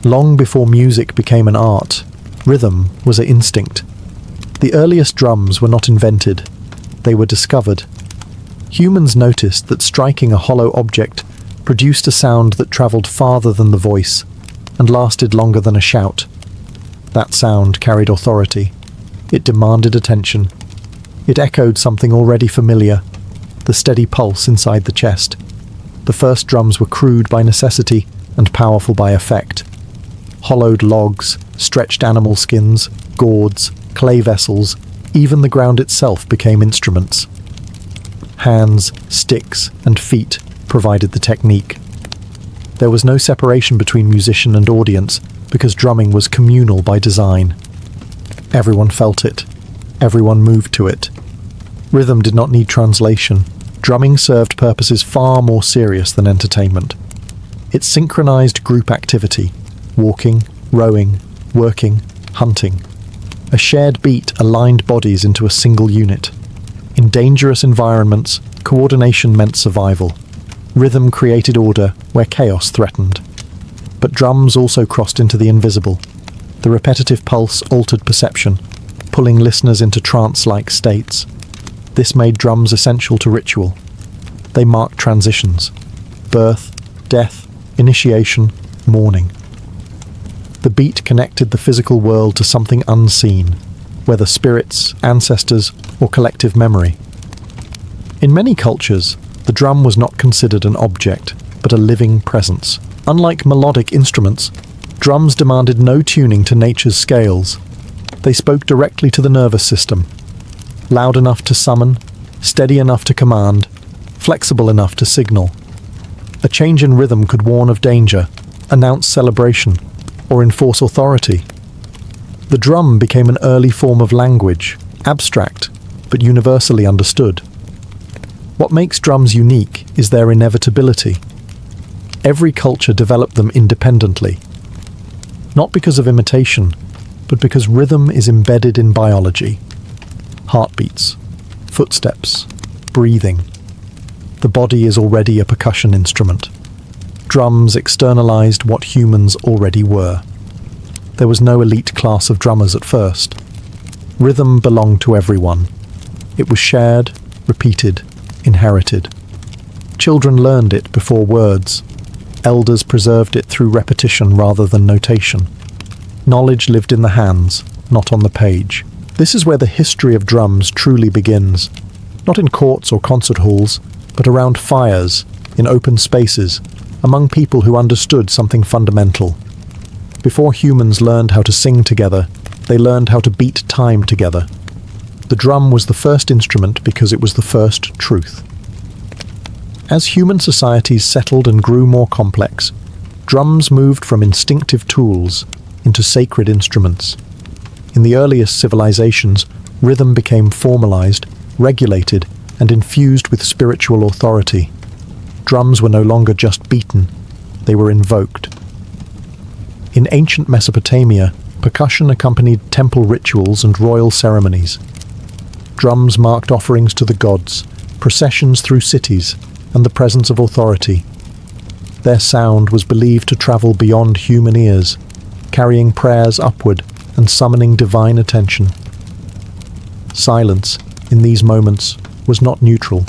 Long before music became an art, rhythm was an instinct. The earliest drums were not invented, they were discovered. Humans noticed that striking a hollow object produced a sound that travelled farther than the voice and lasted longer than a shout. That sound carried authority. It demanded attention. It echoed something already familiar, the steady pulse inside the chest. The first drums were crude by necessity and powerful by effect. Hollowed logs, stretched animal skins, gourds, clay vessels, even the ground itself became instruments. Hands, sticks, and feet provided the technique. There was no separation between musician and audience because drumming was communal by design. Everyone felt it. Everyone moved to it. Rhythm did not need translation. Drumming served purposes far more serious than entertainment. It synchronized group activity: walking, rowing, working, hunting. A shared beat aligned bodies into a single unit. In dangerous environments, coordination meant survival. Rhythm created order where chaos threatened. But drums also crossed into the invisible. The repetitive pulse altered perception, pulling listeners into trance-like states. This made drums essential to ritual. They marked transitions: birth, death, initiation, mourning. The beat connected the physical world to something unseen, whether spirits, ancestors, or collective memory. In many cultures, the drum was not considered an object, but a living presence. Unlike melodic instruments, drums demanded no tuning to nature's scales. They spoke directly to the nervous system, loud enough to summon, steady enough to command, flexible enough to signal. A change in rhythm could warn of danger, announce celebration, or enforce authority. The drum became an early form of language, abstract, but universally understood. What makes drums unique is their inevitability. Every culture developed them independently, not because of imitation, but because rhythm is embedded in biology. Heartbeats, footsteps, breathing. The body is already a percussion instrument. Drums externalized what humans already were. There was no elite class of drummers at first. Rhythm belonged to everyone. It was shared, repeated, inherited. Children learned it before words. Elders preserved it through repetition rather than notation. Knowledge lived in the hands, not on the page. This is where the history of drums truly begins. Not in courts or concert halls, but around fires, in open spaces, among people who understood something fundamental. Before humans learned how to sing together, they learned how to beat time together. The drum was the first instrument because it was the first truth. As human societies settled and grew more complex, drums moved from instinctive tools into sacred instruments. In the earliest civilizations, rhythm became formalized, regulated, and infused with spiritual authority. Drums were no longer just beaten, they were invoked. In ancient Mesopotamia, percussion accompanied temple rituals and royal ceremonies. Drums marked offerings to the gods, processions through cities, and the presence of authority. Their sound was believed to travel beyond human ears, carrying prayers upward and summoning divine attention. Silence, in these moments, was not neutral.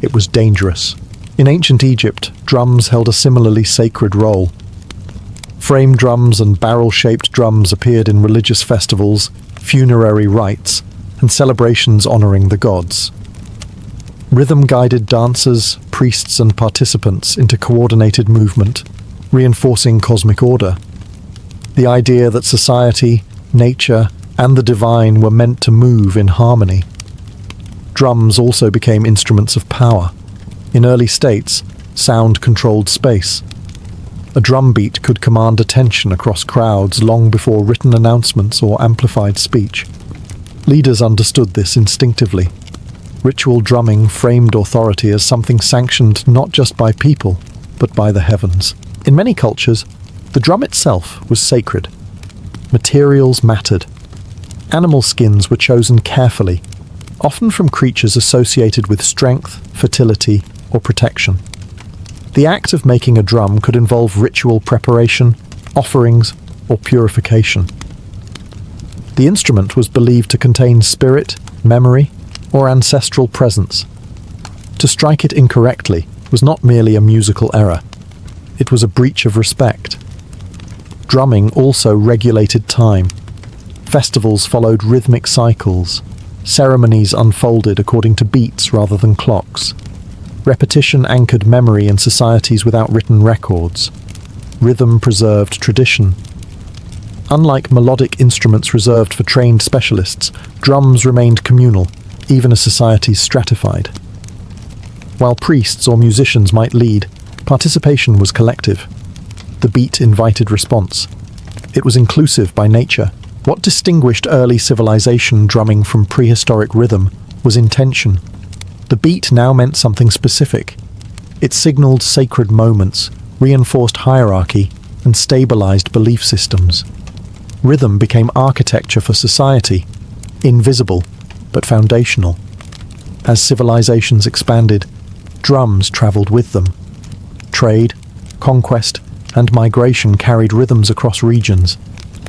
It was dangerous. In ancient Egypt, drums held a similarly sacred role. Frame drums and barrel-shaped drums appeared in religious festivals, funerary rites, and celebrations honoring the gods. Rhythm guided dancers, priests, and participants into coordinated movement, reinforcing cosmic order. The idea that society, nature, and the divine were meant to move in harmony. Drums also became instruments of power. In early states, sound controlled space. A drum beat could command attention across crowds long before written announcements or amplified speech. Leaders understood this instinctively. Ritual drumming framed authority as something sanctioned not just by people, but by the heavens. In many cultures, the drum itself was sacred. Materials mattered. Animal skins were chosen carefully, often from creatures associated with strength, fertility, or protection. The act of making a drum could involve ritual preparation, offerings, or purification. The instrument was believed to contain spirit, memory, or ancestral presence. To strike it incorrectly was not merely a musical error. It was a breach of respect. Drumming also regulated time. Festivals followed rhythmic cycles. Ceremonies unfolded according to beats rather than clocks. Repetition anchored memory in societies without written records. Rhythm preserved tradition. Unlike melodic instruments reserved for trained specialists, drums remained communal, even as societies stratified. While priests or musicians might lead, participation was collective. The beat invited response. It was inclusive by nature. What distinguished early civilization drumming from prehistoric rhythm was intention. The beat now meant something specific. It signaled sacred moments, reinforced hierarchy, and stabilized belief systems. Rhythm became architecture for society, invisible but foundational. As civilizations expanded, drums traveled with them. Trade, conquest, and migration carried rhythms across regions,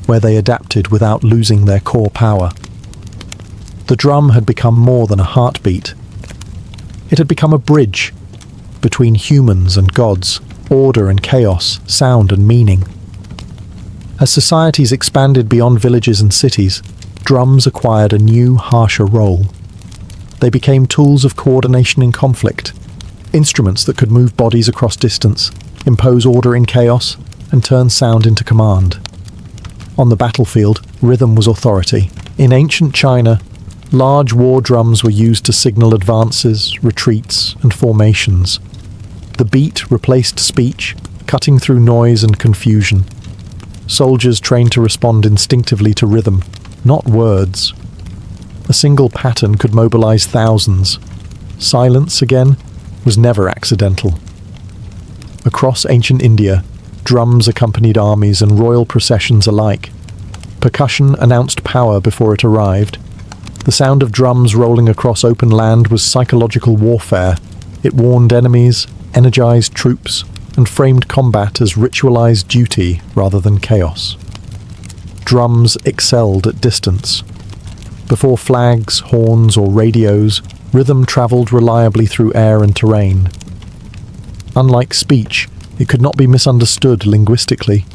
where they adapted without losing their core power. The drum had become more than a heartbeat. It had become a bridge between humans and gods, order and chaos, sound and meaning. As societies expanded beyond villages and cities, drums acquired a new, harsher role. They became tools of coordination in conflict, instruments that could move bodies across distance, impose order in chaos, and turn sound into command. On the battlefield, rhythm was authority. In ancient China, large war drums were used to signal advances, retreats, and formations. The beat replaced speech, cutting through noise and confusion. Soldiers trained to respond instinctively to rhythm, not words. A single pattern could mobilize thousands. Silence, again, was never accidental. Across ancient India, drums accompanied armies and royal processions alike. Percussion announced power before it arrived. The sound of drums rolling across open land was psychological warfare. It warned enemies, energized troops, and framed combat as ritualized duty rather than chaos. Drums excelled at distance. Before flags, horns, or radios, rhythm traveled reliably through air and terrain. Unlike speech, it could not be misunderstood linguistically.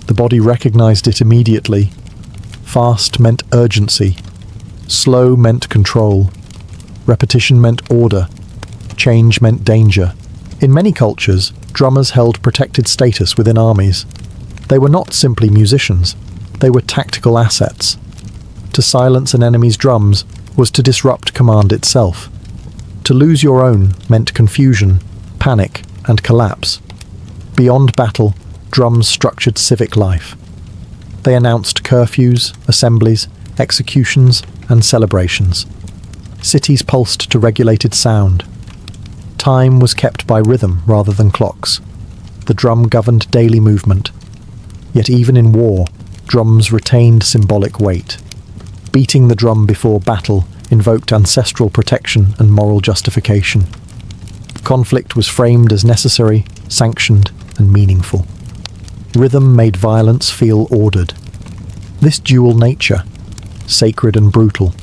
The body recognized it immediately. Fast meant urgency. Slow meant control. Repetition meant order. Change meant danger. In many cultures, drummers held protected status within armies. They were not simply musicians, they were tactical assets. To silence an enemy's drums was to disrupt command itself. To lose your own meant confusion, panic, and collapse. Beyond battle, drums structured civic life. They announced curfews, assemblies, executions, and celebrations. Cities pulsed to regulated sound. Time was kept by rhythm rather than clocks. The drum governed daily movement. Yet even in war, drums retained symbolic weight. Beating the drum before battle invoked ancestral protection and moral justification. Conflict was framed as necessary, sanctioned, and meaningful. Rhythm made violence feel ordered. This dual nature, sacred and brutal,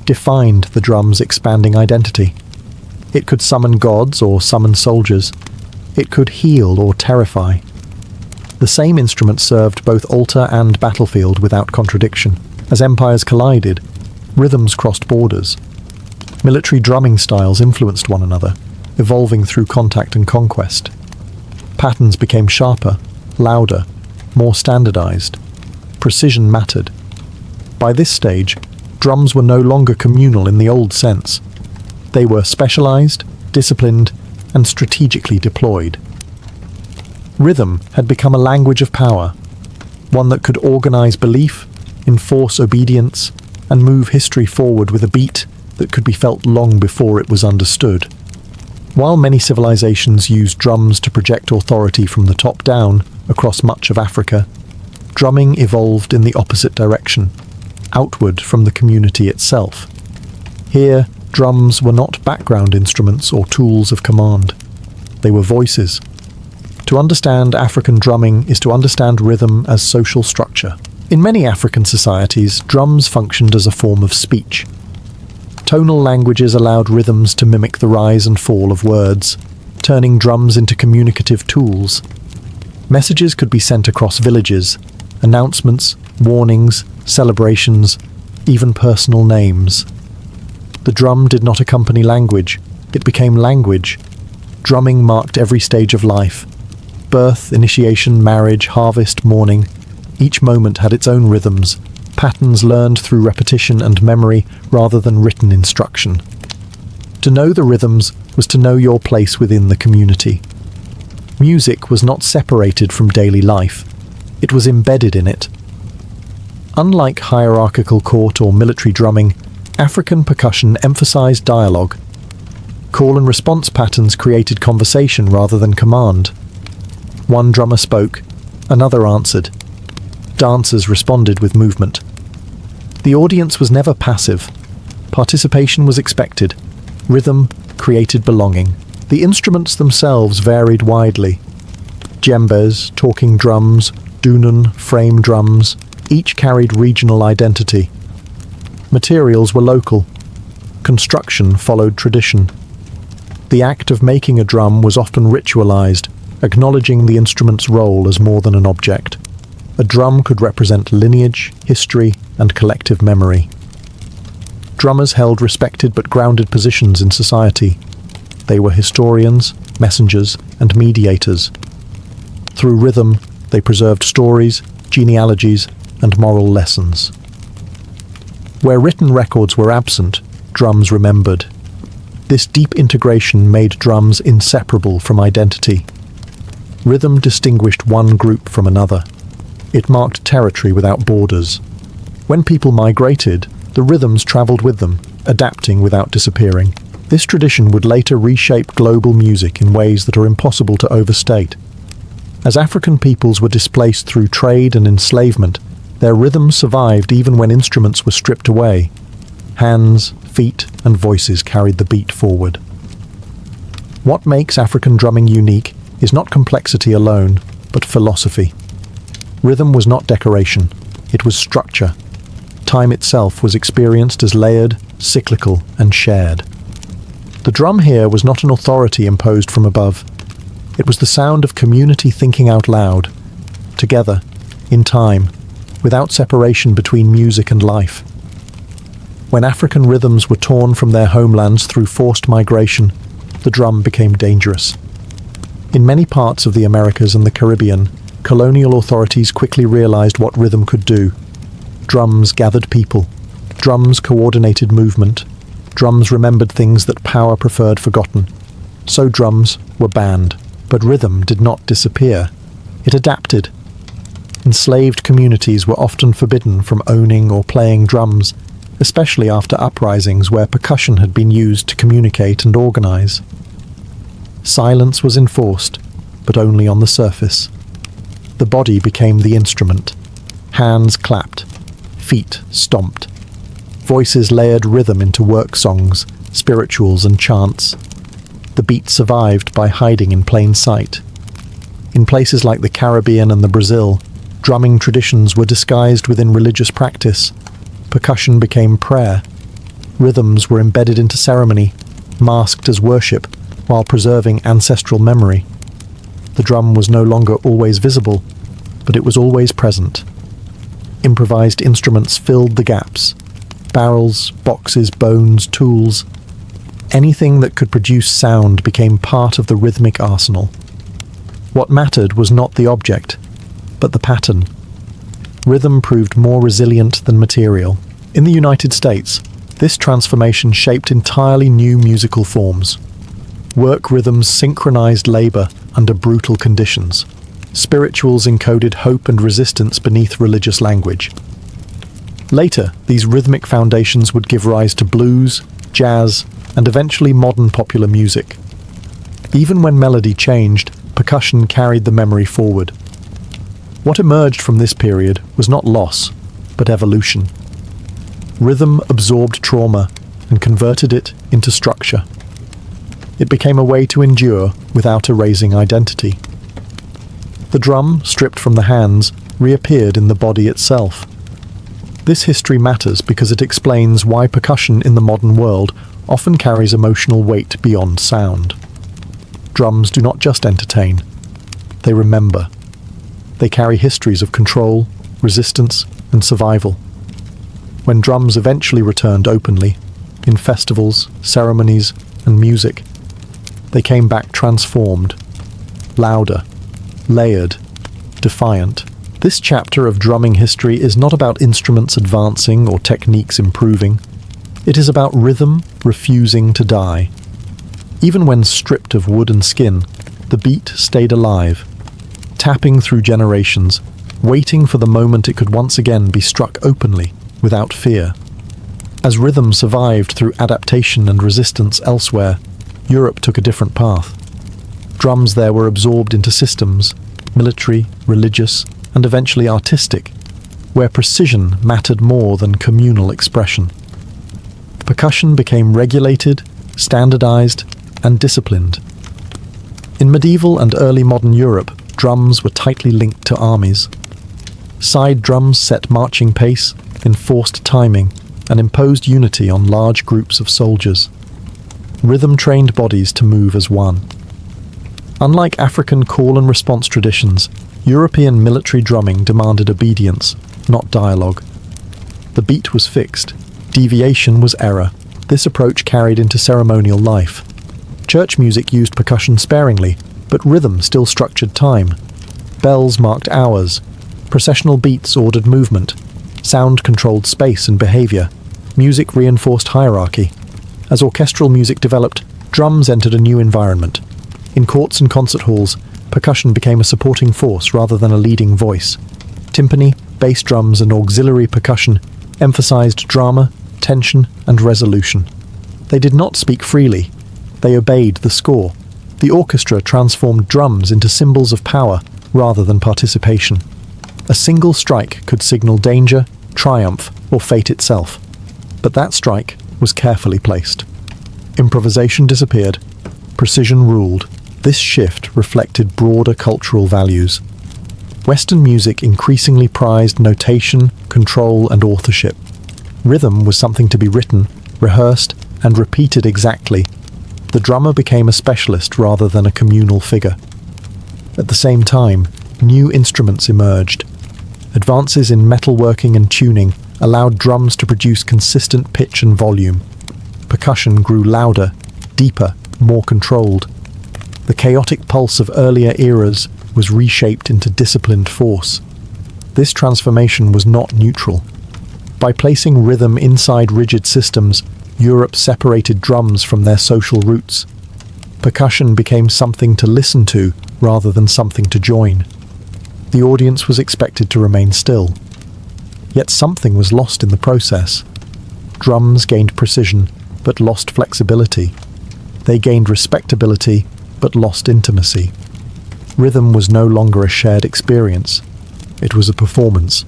defined the drum's expanding identity. It could summon gods or summon soldiers. It could heal or terrify. The same instrument served both altar and battlefield without contradiction. As empires collided, rhythms crossed borders. Military drumming styles influenced one another, evolving through contact and conquest. Patterns became sharper, louder, more standardized. Precision mattered. By this stage, drums were no longer communal in the old sense. They were specialized, disciplined, and strategically deployed. Rhythm had become a language of power, one that could organize belief, enforce obedience, and move history forward with a beat that could be felt long before it was understood. While many civilizations used drums to project authority from the top down across much of Africa, drumming evolved in the opposite direction, outward from the community itself. Here, drums were not background instruments or tools of command. They were voices. To understand African drumming is to understand rhythm as social structure. In many African societies, drums functioned as a form of speech. Tonal languages allowed rhythms to mimic the rise and fall of words, turning drums into communicative tools. Messages could be sent across villages, announcements, warnings, celebrations, even personal names. The drum did not accompany language, it became language. Drumming marked every stage of life. Birth, initiation, marriage, harvest, mourning. Each moment had its own rhythms, patterns learned through repetition and memory rather than written instruction. To know the rhythms was to know your place within the community. Music was not separated from daily life. It was embedded in it. Unlike hierarchical court or military drumming, African percussion emphasized dialogue. Call and response patterns created conversation rather than command. One drummer spoke, another answered. Dancers responded with movement. The audience was never passive. Participation was expected. Rhythm created belonging. The instruments themselves varied widely. Djembes, talking drums, dunan, frame drums, each carried regional identity. Materials were local. Construction followed tradition. The act of making a drum was often ritualized, acknowledging the instrument's role as more than an object. A drum could represent lineage, history, and collective memory. Drummers held respected but grounded positions in society. They were historians, messengers, and mediators. Through rhythm, they preserved stories, genealogies, and moral lessons. Where written records were absent, drums remembered. This deep integration made drums inseparable from identity. Rhythm distinguished one group from another. It marked territory without borders. When people migrated, the rhythms traveled with them, adapting without disappearing. This tradition would later reshape global music in ways that are impossible to overstate. As African peoples were displaced through trade and enslavement, their rhythms survived even when instruments were stripped away. Hands, feet, and voices carried the beat forward. What makes African drumming unique is not complexity alone, but philosophy. Rhythm was not decoration, it was structure. Time itself was experienced as layered, cyclical, and shared. The drum here was not an authority imposed from above. It was the sound of community thinking out loud, together, in time, without separation between music and life. When African rhythms were torn from their homelands through forced migration, the drum became dangerous. In many parts of the Americas and the Caribbean, colonial authorities quickly realized what rhythm could do. Drums gathered people. Drums coordinated movement. Drums remembered things that power preferred forgotten. So drums were banned. But rhythm did not disappear. It adapted. Enslaved communities were often forbidden from owning or playing drums, especially after uprisings where percussion had been used to communicate and organize. Silence was enforced, but only on the surface. The body became the instrument. Hands clapped. Feet stomped. Voices layered rhythm into work songs, spirituals, and chants. The beat survived by hiding in plain sight. In places like the Caribbean and the Brazil, drumming traditions were disguised within religious practice. Percussion became prayer. Rhythms were embedded into ceremony, masked as worship, while preserving ancestral memory. The drum was no longer always visible, but it was always present. Improvised instruments filled the gaps. Barrels, boxes, bones, tools. Anything that could produce sound became part of the rhythmic arsenal. What mattered was not the object, but the pattern. Rhythm proved more resilient than material. In the United States, this transformation shaped entirely new musical forms. Work rhythms synchronized labor under brutal conditions. Spirituals encoded hope and resistance beneath religious language. Later, these rhythmic foundations would give rise to blues, jazz, and eventually modern popular music. Even when melody changed, percussion carried the memory forward. What emerged from this period was not loss, but evolution. Rhythm absorbed trauma and converted it into structure. It became a way to endure without erasing identity. The drum, stripped from the hands, reappeared in the body itself. This history matters because it explains why percussion in the modern world often carries emotional weight beyond sound. Drums do not just entertain, they remember. They carry histories of control, resistance, and survival. When drums eventually returned openly, in festivals, ceremonies, and music, they came back transformed, louder, layered, defiant. This chapter of drumming history is not about instruments advancing or techniques improving. It is about rhythm refusing to die. Even when stripped of wood and skin, the beat stayed alive, tapping through generations, waiting for the moment it could once again be struck openly, without fear. As rhythm survived through adaptation and resistance elsewhere, Europe took a different path. Drums there were absorbed into systems, military, religious, and eventually artistic, where precision mattered more than communal expression. Percussion became regulated, standardized, and disciplined. In medieval and early modern Europe, drums were tightly linked to armies. Side drums set marching pace, enforced timing, and imposed unity on large groups of soldiers. Rhythm trained bodies to move as one. Unlike African call and response traditions, European military drumming demanded obedience, not dialogue. The beat was fixed. Deviation was error. This approach carried into ceremonial life. Church music used percussion sparingly, but rhythm still structured time. Bells marked hours. Processional beats ordered movement. Sound controlled space and behavior. Music reinforced hierarchy. As orchestral music developed, drums entered a new environment. In courts and concert halls, percussion became a supporting force rather than a leading voice. Timpani, bass drums, and auxiliary percussion emphasized drama, tension, and resolution. They did not speak freely. They obeyed the score. The orchestra transformed drums into symbols of power rather than participation. A single strike could signal danger, triumph, or fate itself. But that strike was carefully placed. Improvisation disappeared. Precision ruled. This shift reflected broader cultural values. Western music increasingly prized notation, control, and authorship. Rhythm was something to be written, rehearsed, and repeated exactly. The drummer became a specialist rather than a communal figure. At the same time, new instruments emerged. Advances in metalworking and tuning allowed drums to produce consistent pitch and volume. Percussion grew louder, deeper, more controlled. The chaotic pulse of earlier eras was reshaped into disciplined force. This transformation was not neutral. By placing rhythm inside rigid systems, Europe separated drums from their social roots. Percussion became something to listen to rather than something to join. The audience was expected to remain still. Yet something was lost in the process. Drums gained precision, but lost flexibility. They gained respectability, but lost intimacy. Rhythm was no longer a shared experience. It was a performance.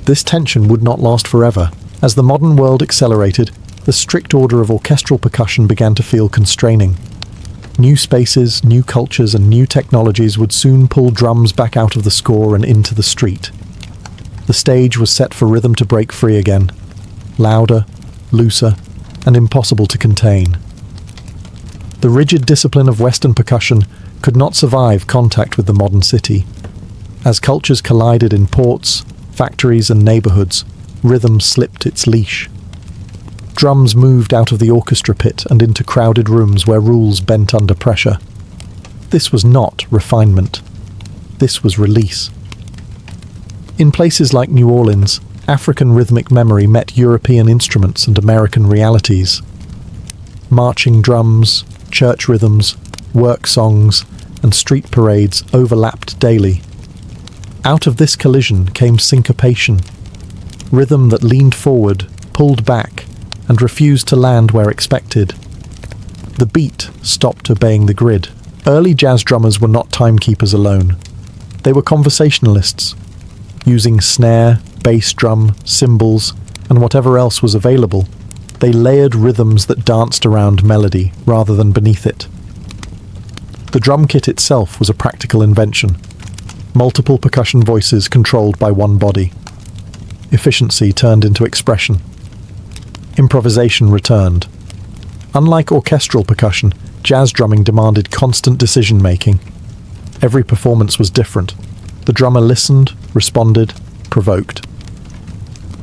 This tension would not last forever. As the modern world accelerated, the strict order of orchestral percussion began to feel constraining. New spaces, new cultures, and new technologies would soon pull drums back out of the score and into the street. The stage was set for rhythm to break free again, louder, looser, and impossible to contain. The rigid discipline of Western percussion could not survive contact with the modern city. As cultures collided in ports, factories, and neighborhoods, rhythm slipped its leash. Drums moved out of the orchestra pit and into crowded rooms where rules bent under pressure. This was not refinement. This was release. In places like New Orleans, African rhythmic memory met European instruments and American realities. Marching drums, church rhythms, work songs, and street parades overlapped daily. Out of this collision came syncopation, rhythm that leaned forward, pulled back, and refused to land where expected. The beat stopped obeying the grid. Early jazz drummers were not timekeepers alone. They were conversationalists, using snare, bass drum, cymbals, and whatever else was available. They layered rhythms that danced around melody rather than beneath it. The drum kit itself was a practical invention. Multiple percussion voices controlled by one body. Efficiency turned into expression. Improvisation returned. Unlike orchestral percussion, jazz drumming demanded constant decision-making. Every performance was different. The drummer listened, responded, provoked.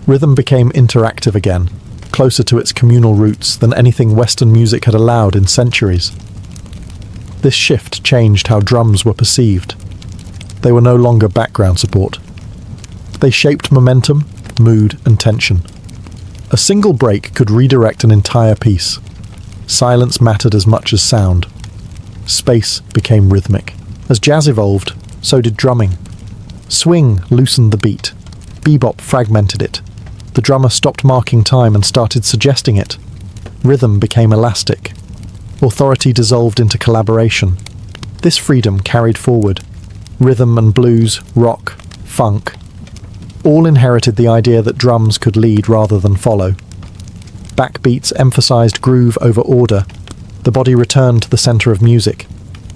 Rhythm became interactive again, closer to its communal roots than anything Western music had allowed in centuries. This shift changed how drums were perceived. They were no longer background support. They shaped momentum, mood, and tension. A single break could redirect an entire piece. Silence mattered as much as sound. Space became rhythmic. As jazz evolved, so did drumming. Swing loosened the beat. Bebop fragmented it. The drummer stopped marking time and started suggesting it. Rhythm became elastic. Authority dissolved into collaboration. This freedom carried forward. Rhythm and blues, rock, funk, all inherited the idea that drums could lead rather than follow. Backbeats emphasized groove over order. The body returned to the center of music.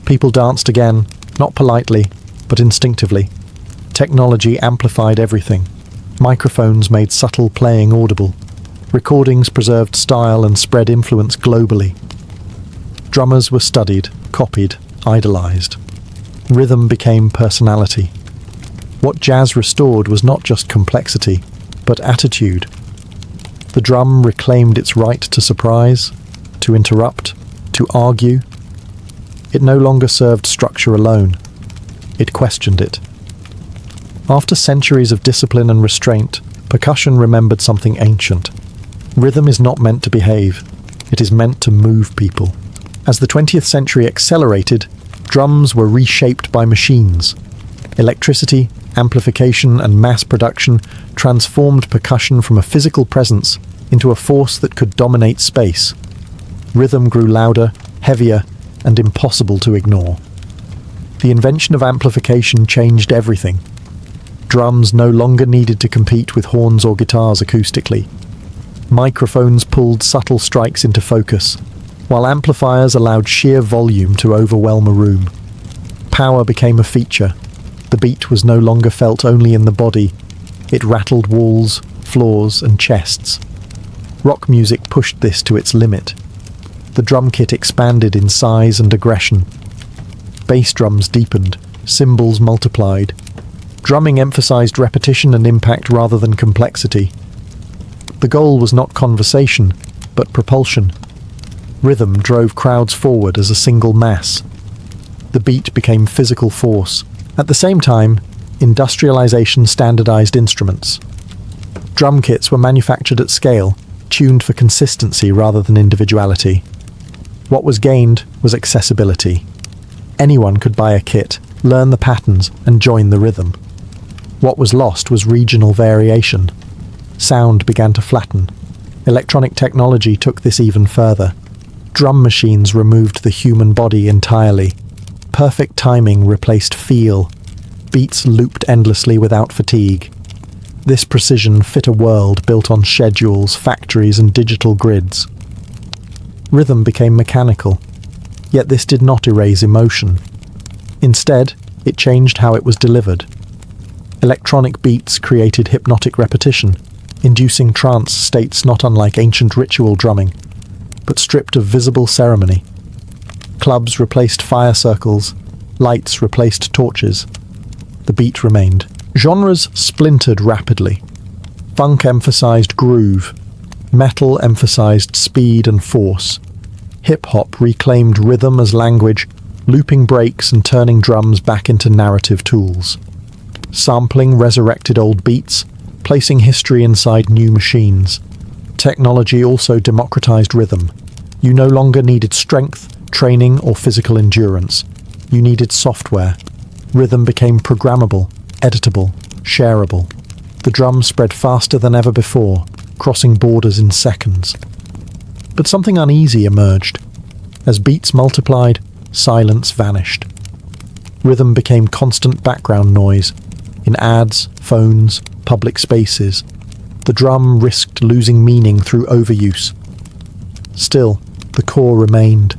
People danced again, not politely, but instinctively. Technology amplified everything. Microphones made subtle playing audible. Recordings preserved style and spread influence globally. Drummers were studied, copied, idolized. Rhythm became personality. What jazz restored was not just complexity, but attitude. The drum reclaimed its right to surprise, to interrupt, to argue. It no longer served structure alone. It questioned it. After centuries of discipline and restraint, percussion remembered something ancient. Rhythm is not meant to behave. It is meant to move people. As the 20th century accelerated, drums were reshaped by machines. Electricity, amplification, and mass production transformed percussion from a physical presence into a force that could dominate space. Rhythm grew louder, heavier, and impossible to ignore. The invention of amplification changed everything. Drums no longer needed to compete with horns or guitars acoustically. Microphones pulled subtle strikes into focus, while amplifiers allowed sheer volume to overwhelm a room. Power became a feature. The beat was no longer felt only in the body. It rattled walls, floors, and chests. Rock music pushed this to its limit. The drum kit expanded in size and aggression. Bass drums deepened, cymbals multiplied. Drumming emphasized repetition and impact rather than complexity. The goal was not conversation, but propulsion. Rhythm drove crowds forward as a single mass. The beat became physical force, At the same time, industrialization standardized instruments. Drum kits were manufactured at scale, tuned for consistency rather than individuality. What was gained was accessibility. Anyone could buy a kit, learn the patterns, and join the rhythm. What was lost was regional variation. Sound began to flatten. Electronic technology took this even further. Drum machines removed the human body entirely. Perfect timing replaced feel. Beats looped endlessly without fatigue. This precision fit a world built on schedules, factories, and digital grids. Rhythm became mechanical, yet this did not erase emotion. Instead, it changed how it was delivered. Electronic beats created hypnotic repetition, inducing trance states not unlike ancient ritual drumming, but stripped of visible ceremony. Clubs replaced fire circles, lights replaced torches. The beat remained. Genres splintered rapidly. Funk emphasized groove. Metal emphasized speed and force. Hip-hop reclaimed rhythm as language, looping breaks and turning drums back into narrative tools. Sampling resurrected old beats, placing history inside new machines. Technology also democratized rhythm. You no longer needed strength, training, or physical endurance. You needed software. Rhythm became programmable, editable, shareable. The drum spread faster than ever before, crossing borders in seconds. But something uneasy emerged. As beats multiplied, silence vanished. Rhythm became constant background noise. In ads, phones, public spaces, the drum risked losing meaning through overuse. Still, the core remained.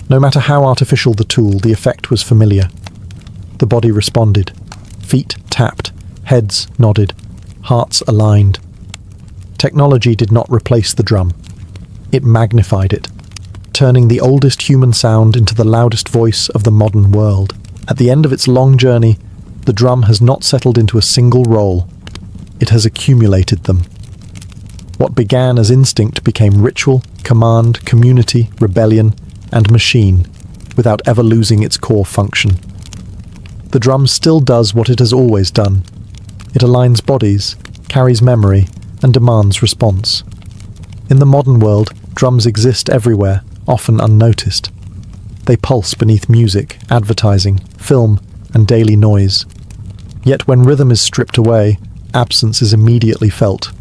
No matter how artificial the tool, the effect was familiar. The body responded. Feet tapped, heads nodded, hearts aligned. Technology did not replace the drum. It magnified it, turning the oldest human sound into the loudest voice of the modern world. At the end of its long journey, the drum has not settled into a single role. It has accumulated them. What began as instinct became ritual, command, community, rebellion, and machine, without ever losing its core function. The drum still does what it has always done. It aligns bodies, carries memory, and demands response. In the modern world, drums exist everywhere, often unnoticed. They pulse beneath music, advertising, film, and daily noise. Yet when rhythm is stripped away, absence is immediately felt.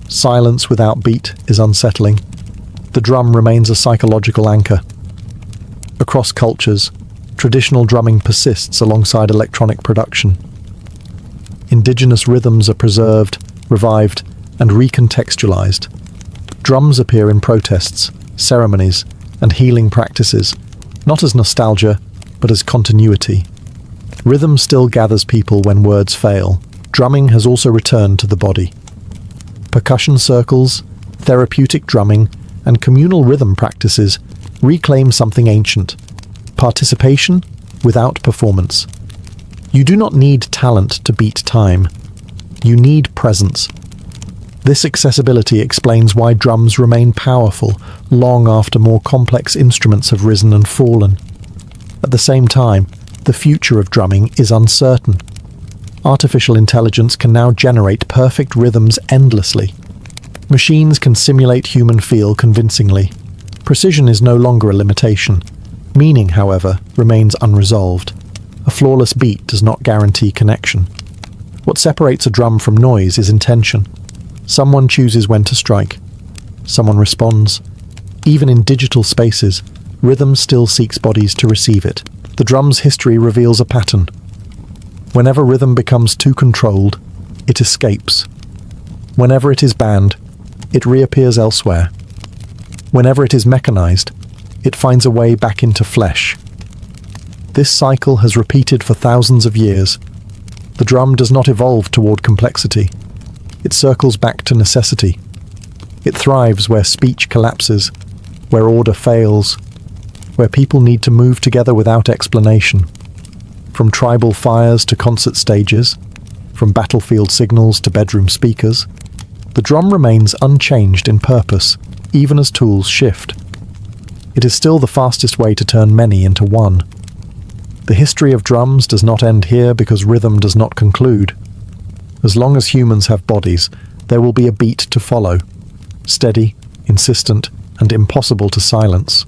Silence without beat is unsettling. The drum remains a psychological anchor. Across cultures, traditional drumming persists alongside electronic production. Indigenous rhythms are preserved, revived, and recontextualized. Drums appear in protests, ceremonies, and healing practices, not as nostalgia, but as continuity. Rhythm still gathers people when words fail. Drumming has also returned to the body. Percussion circles, therapeutic drumming, and communal rhythm practices reclaim something ancient. Participation without performance. You do not need talent to beat time. You need presence. This accessibility explains why drums remain powerful long after more complex instruments have risen and fallen. At the same time, the future of drumming is uncertain. Artificial intelligence can now generate perfect rhythms endlessly. Machines can simulate human feel convincingly. Precision is no longer a limitation. Meaning, however, remains unresolved. A flawless beat does not guarantee connection. What separates a drum from noise is intention. Someone chooses when to strike. Someone responds. Even in digital spaces, rhythm still seeks bodies to receive it. The drum's history reveals a pattern. Whenever rhythm becomes too controlled, it escapes. Whenever it is banned, it reappears elsewhere. Whenever it is mechanized, it finds a way back into flesh. This cycle has repeated for thousands of years. The drum does not evolve toward complexity. It circles back to necessity. It thrives where speech collapses, where order fails, where people need to move together without explanation. From tribal fires to concert stages, from battlefield signals to bedroom speakers, the drum remains unchanged in purpose, even as tools shift. It is still the fastest way to turn many into one. The history of drums does not end here because rhythm does not conclude. As long as humans have bodies, there will be a beat to follow, steady, insistent, and impossible to silence.